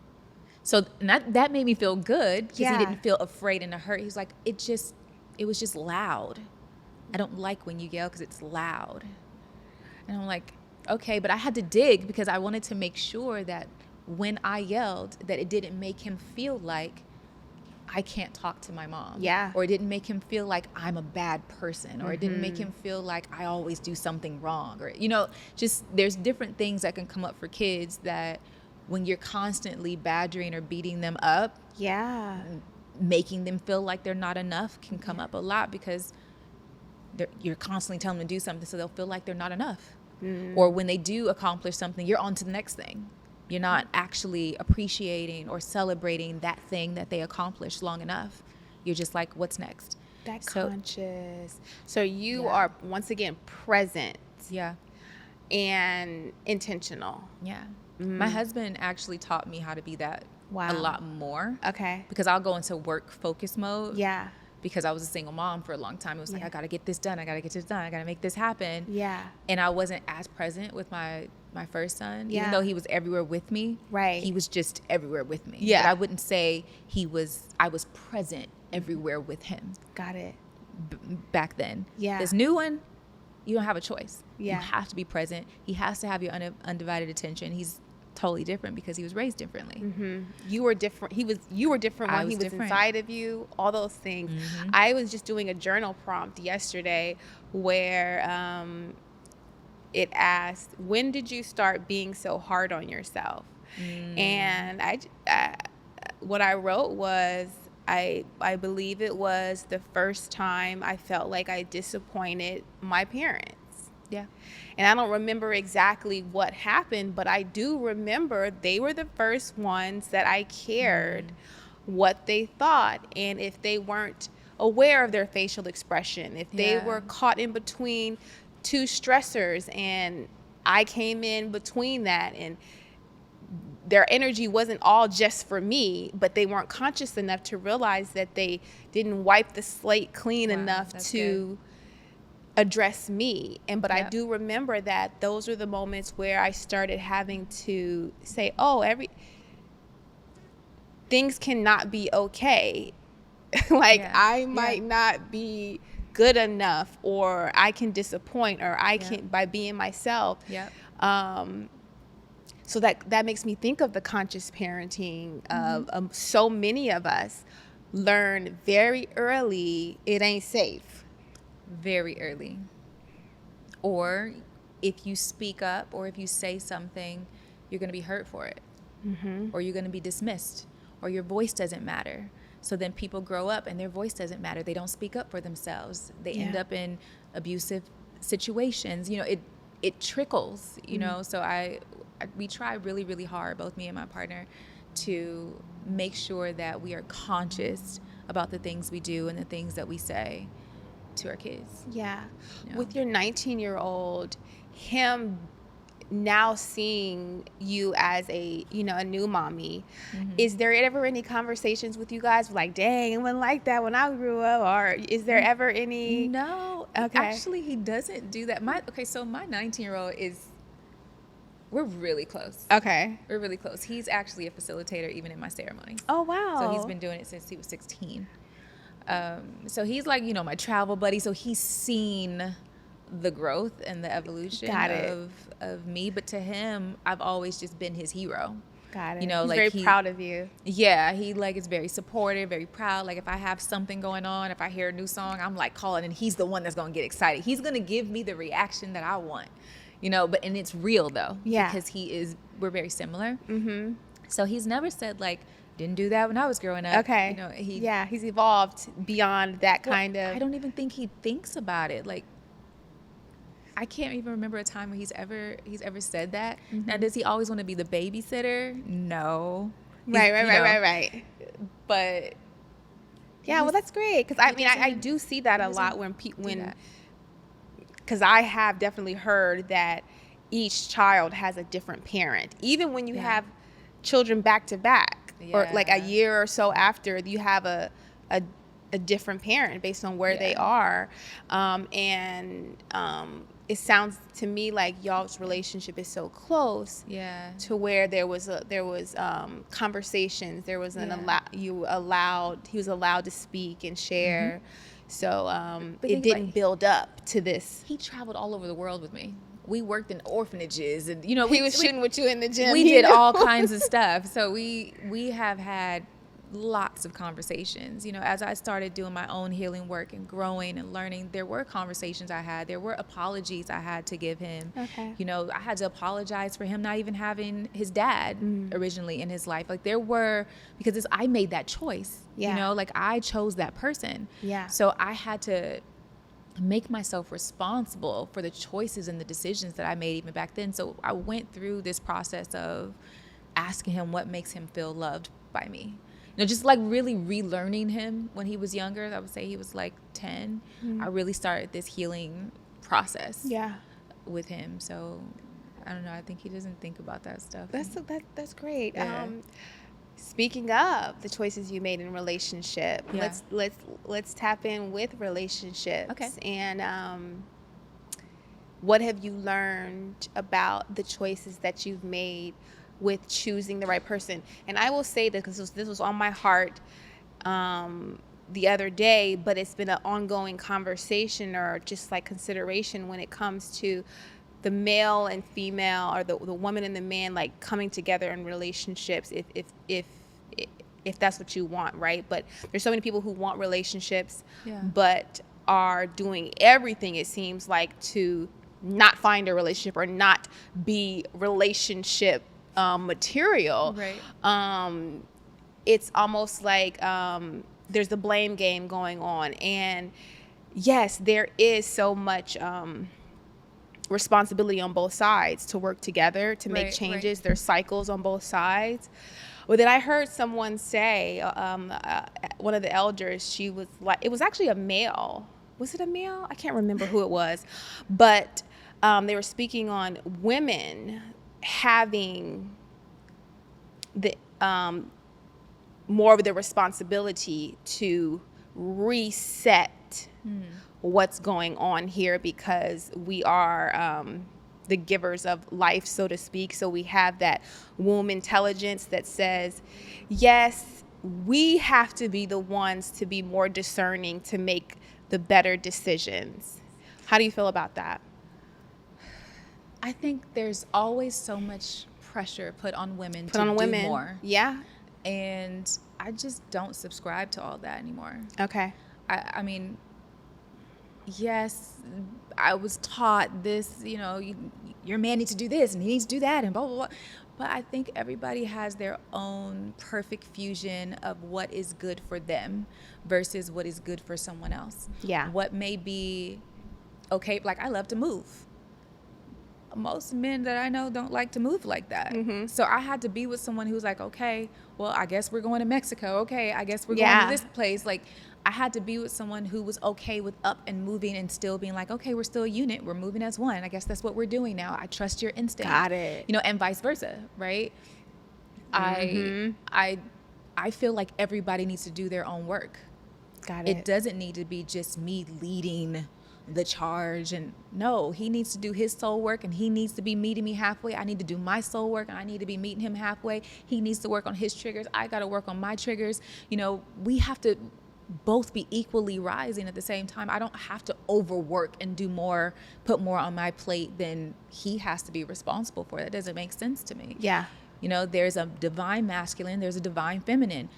So that made me feel good because he didn't feel afraid and hurt. He's like, it was just loud. I don't like when you yell because it's loud. And I'm like, okay, but I had to dig because I wanted to make sure that when I yelled that it didn't make him feel like I can't talk to my mom. Yeah. Or it didn't make him feel like I'm a bad person, or it didn't make him feel like I always do something wrong, or, just there's different things that can come up for kids that when you're constantly badgering or beating them up, Yeah. making them feel like they're not enough can come up a lot, because you're constantly telling them to do something, so they'll feel like they're not enough. Or when they do accomplish something, you're on to the next thing. You're not actually appreciating or celebrating that thing that they accomplished long enough. You're just like, what's next? Conscious. So you are, once again, present. Yeah. And intentional. Yeah. My husband actually taught me how to be that a lot more. Okay. Because I'll go into work focus mode. Yeah. Because I was a single mom for a long time. It was like, I got to get this done. I got to get this done. I got to make this happen. Yeah. And I wasn't as present with my first son, even though he was everywhere with me. Right. He was just everywhere with me. Yeah. But I wouldn't say I was present everywhere with him. Got it. Back then. Yeah. This new one, you don't have a choice. Yeah. You have to be present. He has to have your undivided attention. He's totally different because he was raised differently. You were different. You were different when he was different. inside of you. All those things. I was just doing a journal prompt yesterday where it asked, "When did you start being so hard on yourself?" And what I wrote was, I believe it was the first time I felt like I disappointed my parents. Yeah. And I don't remember exactly what happened, but I do remember they were the first ones that I cared what they thought. And if they weren't aware of their facial expression, if they were caught in between two stressors and I came in between that, and their energy wasn't all just for me, but they weren't conscious enough to realize that they didn't wipe the slate clean enough to address me. But I do remember that those are the moments where I started having to say, things cannot be okay. I might not be good enough, or I can disappoint, or I can by being myself. So that makes me think of the conscious parenting of so many of us learn very early it ain't safe. Very early. Or if you speak up or if you say something, you're going to be hurt for it. Or you're going to be dismissed, or your voice doesn't matter. So then people grow up and their voice doesn't matter. They don't speak up for themselves. They end up in abusive situations. It trickles, so we try really, really hard, both me and my partner, to make sure that we are conscious about the things we do and the things that we say to our kids. With your 19-year-old, him now seeing you as a new mommy, is there ever any conversations with you guys like, dang, it wasn't like that when I grew up? Or is there ever any? No. Okay. Actually, he doesn't do that. So my 19-year-old we're really close. Okay. We're really close. He's actually a facilitator even in my ceremonies. Oh, wow. So he's been doing it since he was 16. So he's like, my travel buddy. So he's seen the growth and the evolution of me. But to him, I've always just been his hero. Got it. He's very proud of you. Yeah, he is very supportive, very proud. Like if I have something going on, if I hear a new song, I'm like calling, and he's the one that's gonna get excited. He's gonna give me the reaction that I want, and it's real though. Yeah. Because we're very similar. So he's never said like, didn't do that when I was growing up. Okay. He's evolved beyond that kind of. I don't even think he thinks about it. Like, I can't even remember a time where he's ever said that. Now, does he always want to be the babysitter? No. Right. But yeah, well, that's great, because I do see that a lot because I have definitely heard that each child has a different parent, even when you have children back to back, or like a year or so after, you have a different parent based on where they are, it sounds to me like y'all's relationship is so close to where there was conversations, there was he was allowed to speak and share. So it didn't build up to this. He traveled all over the world with me. We worked in orphanages, and he was shooting with you in the gym. We did all kinds of stuff. So we have had lots of conversations. You know, as I started doing my own healing work and growing and learning, there were conversations I had. There were apologies I had to give him. Okay. You know, I had to apologize for him not even having his dad originally in his life. Like there were, because I made that choice. Yeah. You know, like I chose that person. Yeah. So I had to make myself responsible for the choices and the decisions that I made even back then. So I went through this process of asking him what makes him feel loved by me. You know, just like really relearning him when he was younger. I would say he was like 10. I really started this healing process with him. So I don't know. I think he doesn't think about that stuff. That's great. Yeah. Speaking of the choices you made in relationship, let's tap in with relationships. Okay. And what have you learned about the choices that you've made with choosing the right person? And I will say this because this was on my heart the other day, but it's been an ongoing conversation or just like consideration when it comes to the male and female, or the woman and the man, like coming together in relationships, if that's what you want, right? But there's so many people who want relationships, but are doing everything, it seems like, to not find a relationship or not be relationship material. Right. It's almost like there's the blame game going on, and yes, there is so much responsibility on both sides to work together to make changes. There's cycles on both sides. Well, then I heard someone say, one of the elders, she was like, it was actually a male. Was it a male? I can't remember who it was, but they were speaking on women having the more of the responsibility to reset what's going on here, because we are the givers of life, so to speak. So we have that womb intelligence that says, yes, we have to be the ones to be more discerning, to make the better decisions. How do you feel about that? I think there's always so much pressure put on women to do more. Yeah. And I just don't subscribe to all that anymore. Okay. I mean, yes, I was taught this, you know, your man needs to do this and he needs to do that and blah, blah, blah. But I think everybody has their own perfect fusion of what is good for them versus what is good for someone else. Yeah. What may be okay, like I love to move. Most men that I know don't like to move like that. So I had to be with someone who's like, okay, well, I guess we're going to Mexico. Okay, I guess we're going to this place. Like, I had to be with someone who was okay with up and moving and still being like, okay, we're still a unit. We're moving as one. I guess that's what we're doing now. I trust your instinct. Got it. You know, and vice versa, right? I feel like everybody needs to do their own work. Got it. It doesn't need to be just me leading the charge. And no, he needs to do his soul work and he needs to be meeting me halfway. I need to do my soul work and I need to be meeting him halfway. He needs to work on his triggers. I got to work on my triggers. You know, we have to both be equally rising at the same time. I don't have to overwork and do more, put more on my plate than he has to be responsible for. That doesn't make sense to me. Yeah. You know, there's a divine masculine, there's a divine feminine.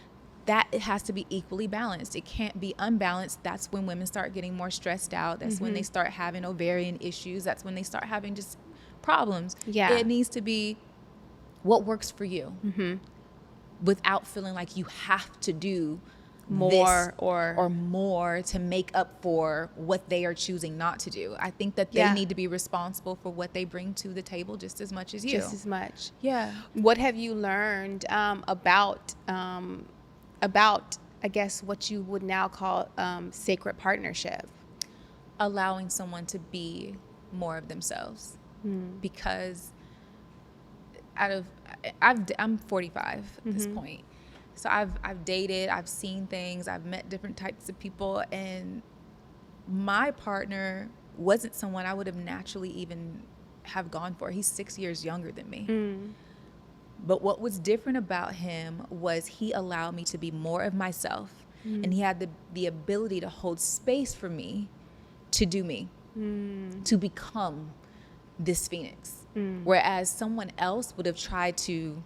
That it has to be equally balanced. It can't be unbalanced. That's when women start getting more stressed out. That's when they start having ovarian issues. That's when they start having just problems. Yeah. It needs to be what works for you without feeling like you have to do more or more to make up for what they are choosing not to do. I think that they need to be responsible for what they bring to the table just as much as you. Just as much. Yeah. What have you learned about I guess what you would now call sacred partnership? Allowing someone to be more of themselves, because I'm 45 at this point, so I've dated, I've seen things, I've met different types of people, and my partner wasn't someone I would have naturally even have gone for. He's 6 years younger than me. But what was different about him was he allowed me to be more of myself, and he had the ability to hold space for me to do me, to become this phoenix. Whereas someone else would have tried to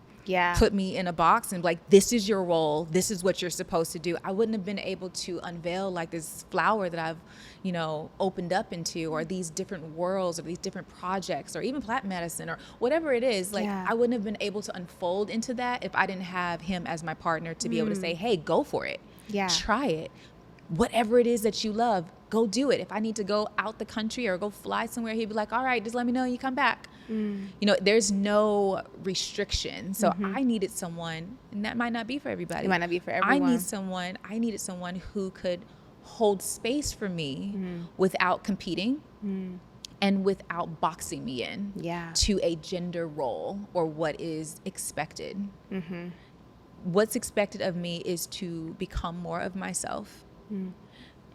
put me in a box and like, this is your role, this is what you're supposed to do. I wouldn't have been able to unveil like this flower that I've, you know, opened up into, or these different worlds, or these different projects, or even plant medicine, or whatever it is. Like, I wouldn't have been able to unfold into that if I didn't have him as my partner to be able to say, hey, go for it. Try it. Whatever it is that you love, go do it. If I need to go out the country or go fly somewhere, he'd be like, all right, just let me know when you come back. You know, there's no restriction. So I needed someone, and that might not be for everybody. It might not be for everyone. I needed someone who could hold space for me without competing and without boxing me in to a gender role or what is expected. What's expected of me is to become more of myself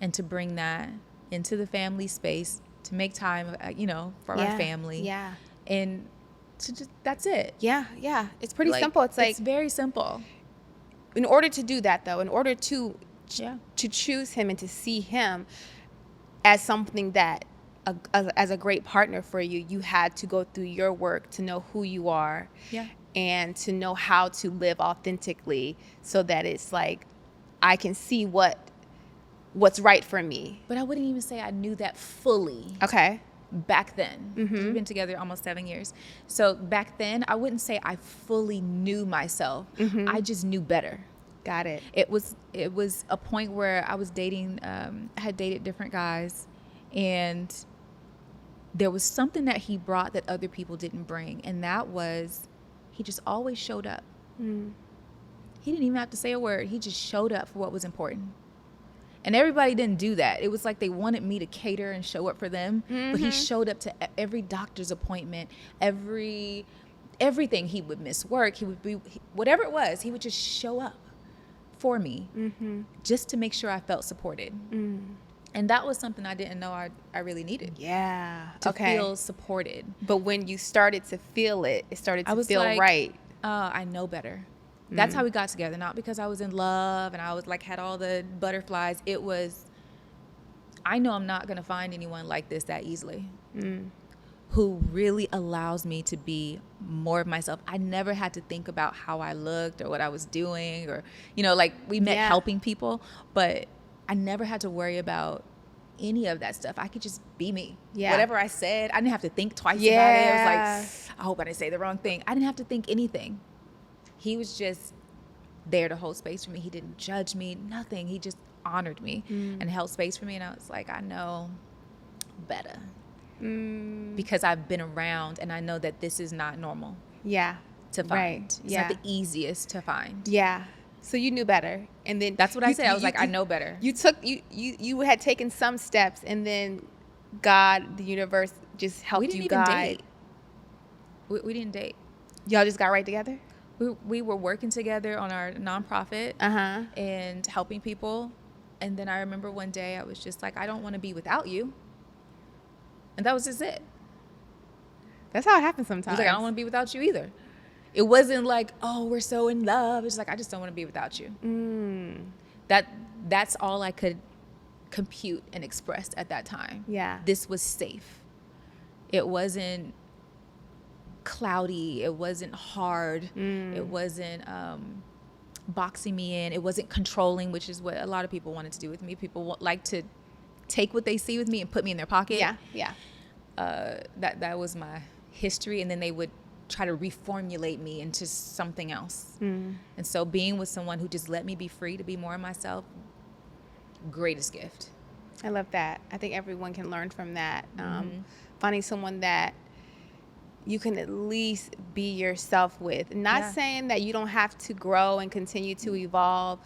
and to bring that into the family space, to make time, you know, for our family. And to just, that's it. It's pretty simple. It's like, it's very simple. In order to do that, though, in order to choose him and to see him as something that, as a great partner for you, you had to go through your work to know who you are and to know how to live authentically, so that it's like, I can see what's right for me. But I wouldn't even say I knew that fully. Back then. We've been together almost 7 years. So back then, I wouldn't say I fully knew myself. I just knew better. Got it. It was a point where I was dating, I had dated different guys, and there was something that he brought that other people didn't bring, and that was, he just always showed up. He didn't even have to say a word. He just showed up for what was important. And everybody didn't do that. It was like they wanted me to cater and show up for them. But he showed up to every doctor's appointment, everything. He would miss work. He would be, whatever it was, he would just show up for me just to make sure I felt supported. And that was something I didn't know I really needed. To feel supported. But when you started to feel it, it started to feel like, right. I know better. That's how we got together. Not because I was in love and I was like, had all the butterflies. It was, I know I'm not going to find anyone like this that easily, who really allows me to be more of myself. I never had to think about how I looked or what I was doing, or, you know, like, we met helping people, but I never had to worry about any of that stuff. I could just be me. Whatever I said, I didn't have to think twice about it. I was like, I hope I didn't say the wrong thing. I didn't have to think anything. He was just there to hold space for me. He didn't judge me, nothing. He just honored me and held space for me. And I was like, I know better. Because I've been around, and I know that this is not normal to find. It's not the easiest to find. So you knew better. And then that's what I said. I was like, I know better. You had taken some steps, and then God, the universe, just helped you guide. We didn't date. Y'all just got right together? We were working together on our nonprofit and helping people. And then I remember one day I was just like, I don't want to be without you. And that was just it. That's how it happens sometimes. I was like, I don't want to be without you either. It wasn't like, oh, we're so in love. It's like, I just don't want to be without you. That's all I could compute and express at that time. This was safe. It wasn't cloudy. It wasn't hard. It wasn't boxing me in. It wasn't controlling, which is what a lot of people wanted to do with me. People like to take what they see with me and put me in their pocket. That was my history. And then they would try to reformulate me into something else. And so being with someone who just let me be free to be more of myself, greatest gift. I love that. I think everyone can learn from that. Finding someone that you can at least be yourself with. Not saying that you don't have to grow and continue to evolve,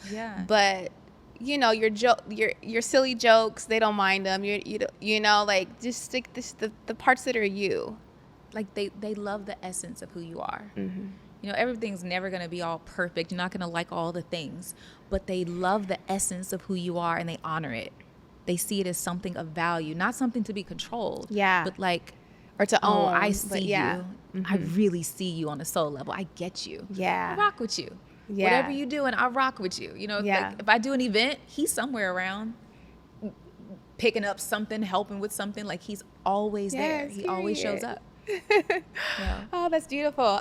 but you know, your silly jokes, they don't mind them. You know, like, just stick the parts that are you. Like, they love the essence of who you are. You know, everything's never going to be all perfect. You're not going to like all the things, but they love the essence of who you are, and they honor it. They see it as something of value, not something to be controlled. But like, or to own. I see you. I really see you on a soul level. I get you. I rock with you. Whatever you're doing, I rock with you. You know, like, if I do an event, he's somewhere around picking up something, helping with something. Like, he's always there. He always shows up. Yeah. Oh, that's beautiful.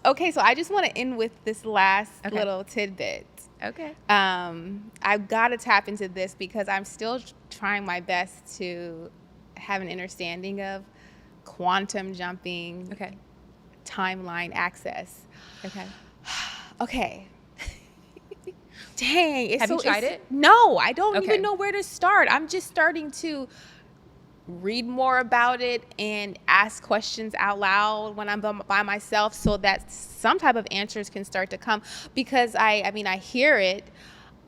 Okay, so I just want to end with this last Okay. little tidbit. Okay. I've got to tap into this because I'm still trying my best to have an understanding of quantum jumping, Okay. timeline access. Okay. Okay. Dang. Have you tried it? No, I don't Okay. even know where to start. I'm just starting to read more about it and ask questions out loud when I'm by myself so that some type of answers can start to come, because I mean, I hear it.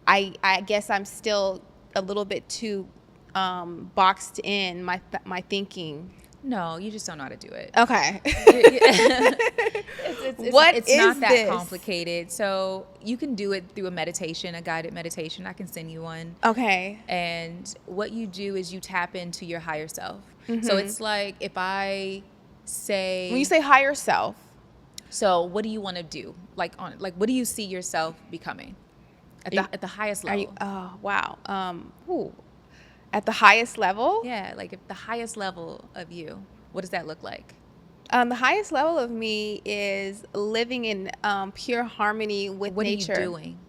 I guess I'm still a little bit too boxed in my thinking. No, you just don't know how to do it. Okay. It's not that complicated. So you can do it through a meditation, a guided meditation. I can send you one. Okay. And what you do is you tap into your higher self. Mm-hmm. So it's like if I say, When you say higher self, so what do you want to do? Like what do you see yourself becoming at the highest level? oh wow, at the highest level? Yeah, like if the highest level of you, what does that look like? The highest level of me is living in pure harmony with nature. What are you doing?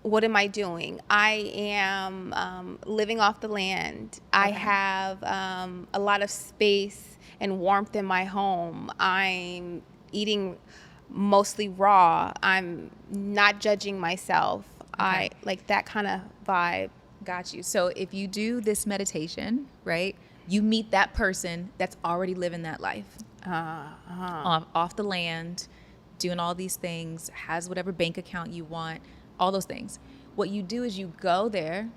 What am I doing? I am living off the land. I have a lot of space and warmth in my home. I'm eating mostly raw. I'm not judging myself. I like that kind of vibe. Got you. So if you do this meditation, right, you meet that person that's already living that life off the land, doing all these things, has whatever bank account you want, all those things. What you do is you go there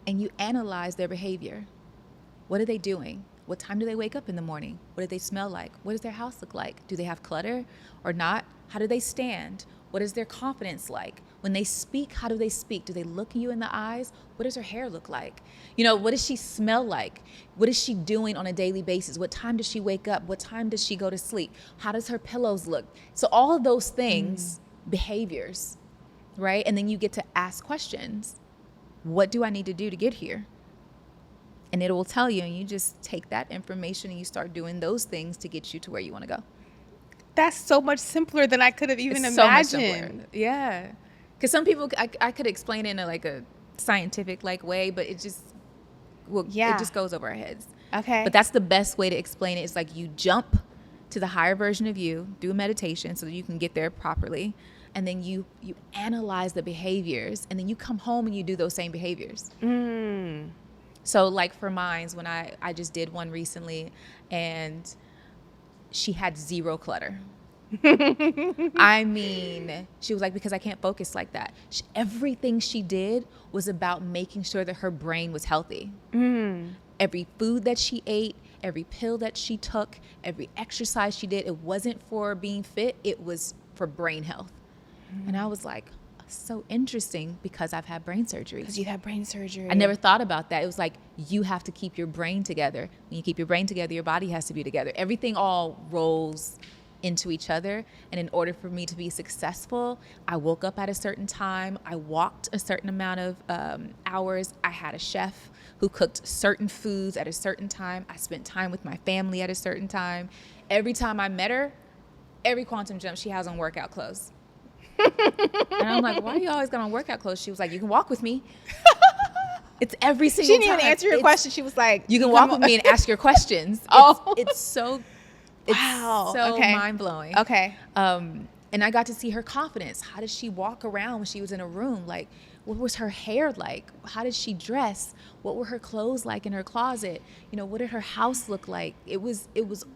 and you analyze their behavior. What are they doing? What time do they wake up in the morning? What do they smell like? What does their house look like? Do they have clutter or not? How do they stand? What is their confidence like? When they speak, how do they speak? Do they look you in the eyes? What does her hair look like? You know, what does she smell like? What is she doing on a daily basis? What time does she wake up? What time does she go to sleep? How does her pillows look? So all of those things, behaviors, right? And then you get to ask questions. What do I need to do to get here? And it will tell you, and you just take that information and you start doing those things to get you to where you want to go. That's so much simpler than I could have even imagined. So much simpler. Yeah. Because some people, I could explain it in a scientific way, but it just goes over our heads. Okay. But that's the best way to explain it. It's like you jump to the higher version of you, do a meditation so that you can get there properly. And then you analyze the behaviors, and then you come home and you do those same behaviors. So like for mines, when I just did one recently, and she had zero clutter. I mean, she was like, because I can't focus like that. Everything she did was about making sure that her brain was healthy. Every food that she ate, every pill that she took, every exercise she did, it wasn't for being fit, it was for brain health. And I was like, so interesting, because I've had brain surgery. Because you've had brain surgery. I never thought about that. It was like, you have to keep your brain together. When you keep your brain together, your body has to be together. Everything all rolls into each other. And in order for me to be successful, I woke up at a certain time. I walked a certain amount of hours. I had a chef who cooked certain foods at a certain time. I spent time with my family at a certain time. Every time I met her, every quantum jump, she has on workout clothes. And I'm like, why are you always got on workout clothes? She was like, you can walk with me. It's every single time. She didn't even answer your question. She was like, you can walk with me and ask your questions. It's so mind-blowing. Okay. And I got to see her confidence. How did she walk around when she was in a room? Like, what was her hair like? How did she dress? What were her clothes like in her closet? You know, what did her house look like? It was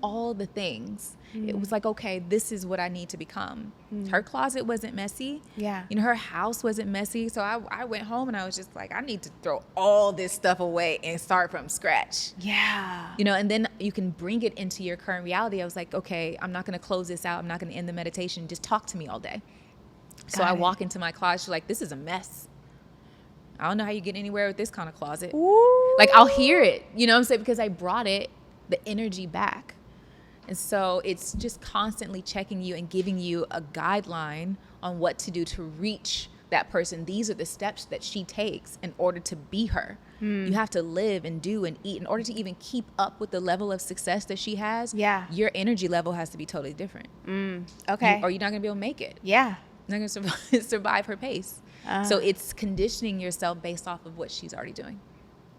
all the things. It was like, okay, this is what I need to become. Her closet wasn't messy. Yeah. You know, her house wasn't messy. So I went home and I was just like, I need to throw all this stuff away and start from scratch. Yeah. You know, and then you can bring it into your current reality. I was like, okay, I'm not going to close this out. I'm not going to end the meditation. Just talk to me all day. So I walk into my closet. She's like, this is a mess. I don't know how you get anywhere with this kind of closet. Ooh. Like, I'll hear it, you know what I'm saying? Because I brought the energy back. And so it's just constantly checking you and giving you a guideline on what to do to reach that person, these are the steps that she takes in order to be her. You have to live and do and eat in order to even keep up with the level of success that she has. Yeah. Your energy level has to be totally different. Okay. Or you're not going to be able to make it. Yeah. You're not going to survive her pace. So it's conditioning yourself based off of what she's already doing.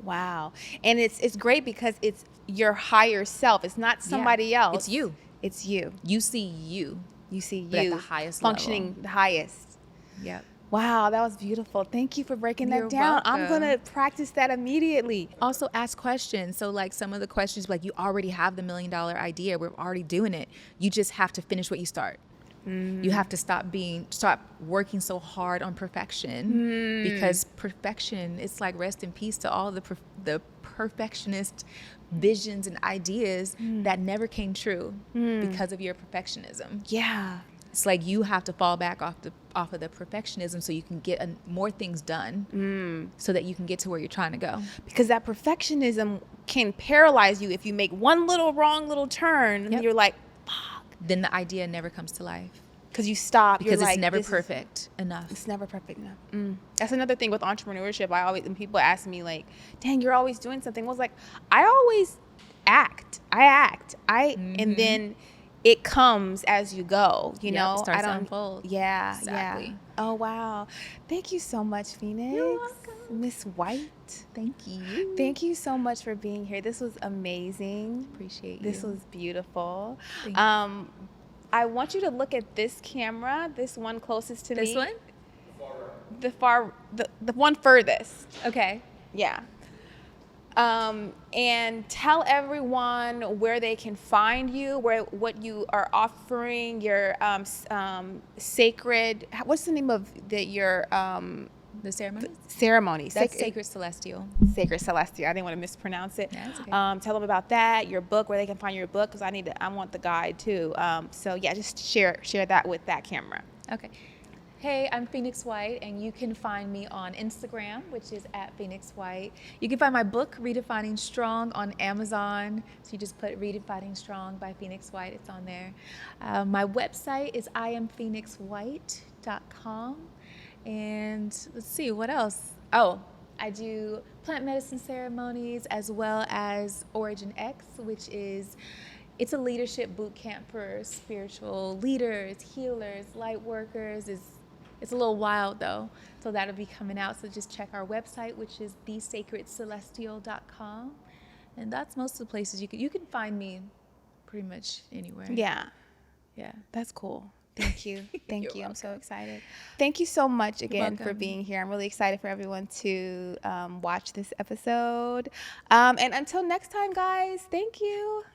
Wow. And it's great because it's your higher self. It's not somebody else. It's you. It's you. You see you. You see But you at the highest functioning level. the highest. Yep. Wow, that was beautiful. Thank you for breaking You're that down. I'm welcome. going to practice that immediately. Also ask questions. So like some of the questions, like you already have the $1 million idea. We're already doing it. You just have to finish what you start. You have to stop working so hard on perfection, because perfection, it's like rest in peace to all the perfectionist visions and ideas that never came true because of your perfectionism. Yeah. It's like you have to fall back off of the perfectionism so you can get more things done so that you can get to where you're trying to go. Because that perfectionism can paralyze you if you make one wrong little turn and you're like, then the idea never comes to life. Because you stop. Because you're it's like, never perfect enough. It's never perfect enough. That's another thing with entrepreneurship. When people ask me like, dang, you're always doing something. I was like, I always act. And then it comes as you go, you know? It starts to unfold. Yeah, Exactly. yeah. Oh, wow. Thank you so much, Phoenix. You're welcome. Miss White. Thank you. Thank you so much for being here. This was amazing. Appreciate you. This was beautiful. Thank you. I want you to look at this camera, this one closest to me. This one? The one furthest. Okay. Yeah. And tell everyone where they can find you, what you are offering, your sacred. What's the name of your The ceremony? ceremony? That's Sacred Celestial. Sacred Celestial. I didn't want to mispronounce it. That's okay. Tell them about that, your book, where they can find your book, because I want the guide too. So yeah, just share that with that camera. Okay. Hey, I'm Phoenix White, and you can find me on Instagram, which is @PhoenixWhite. You can find my book, Redefining Strong, on Amazon. So you just put Redefining Strong by Phoenix White. It's on there. My website is IamPhoenixWhite.com. And let's see, what else? Oh, I do plant medicine ceremonies as well as Origin X, which is it's a leadership boot camp for spiritual leaders, healers, light workers. It's a little wild though, so that'll be coming out. So just check our website, which is thesacredcelestial.com, and that's most of the places you can find me, pretty much anywhere. Yeah, that's cool. Thank you. Thank you. I'm so excited. Thank you so much again for being here. I'm really excited for everyone to watch this episode. And until next time, guys, thank you.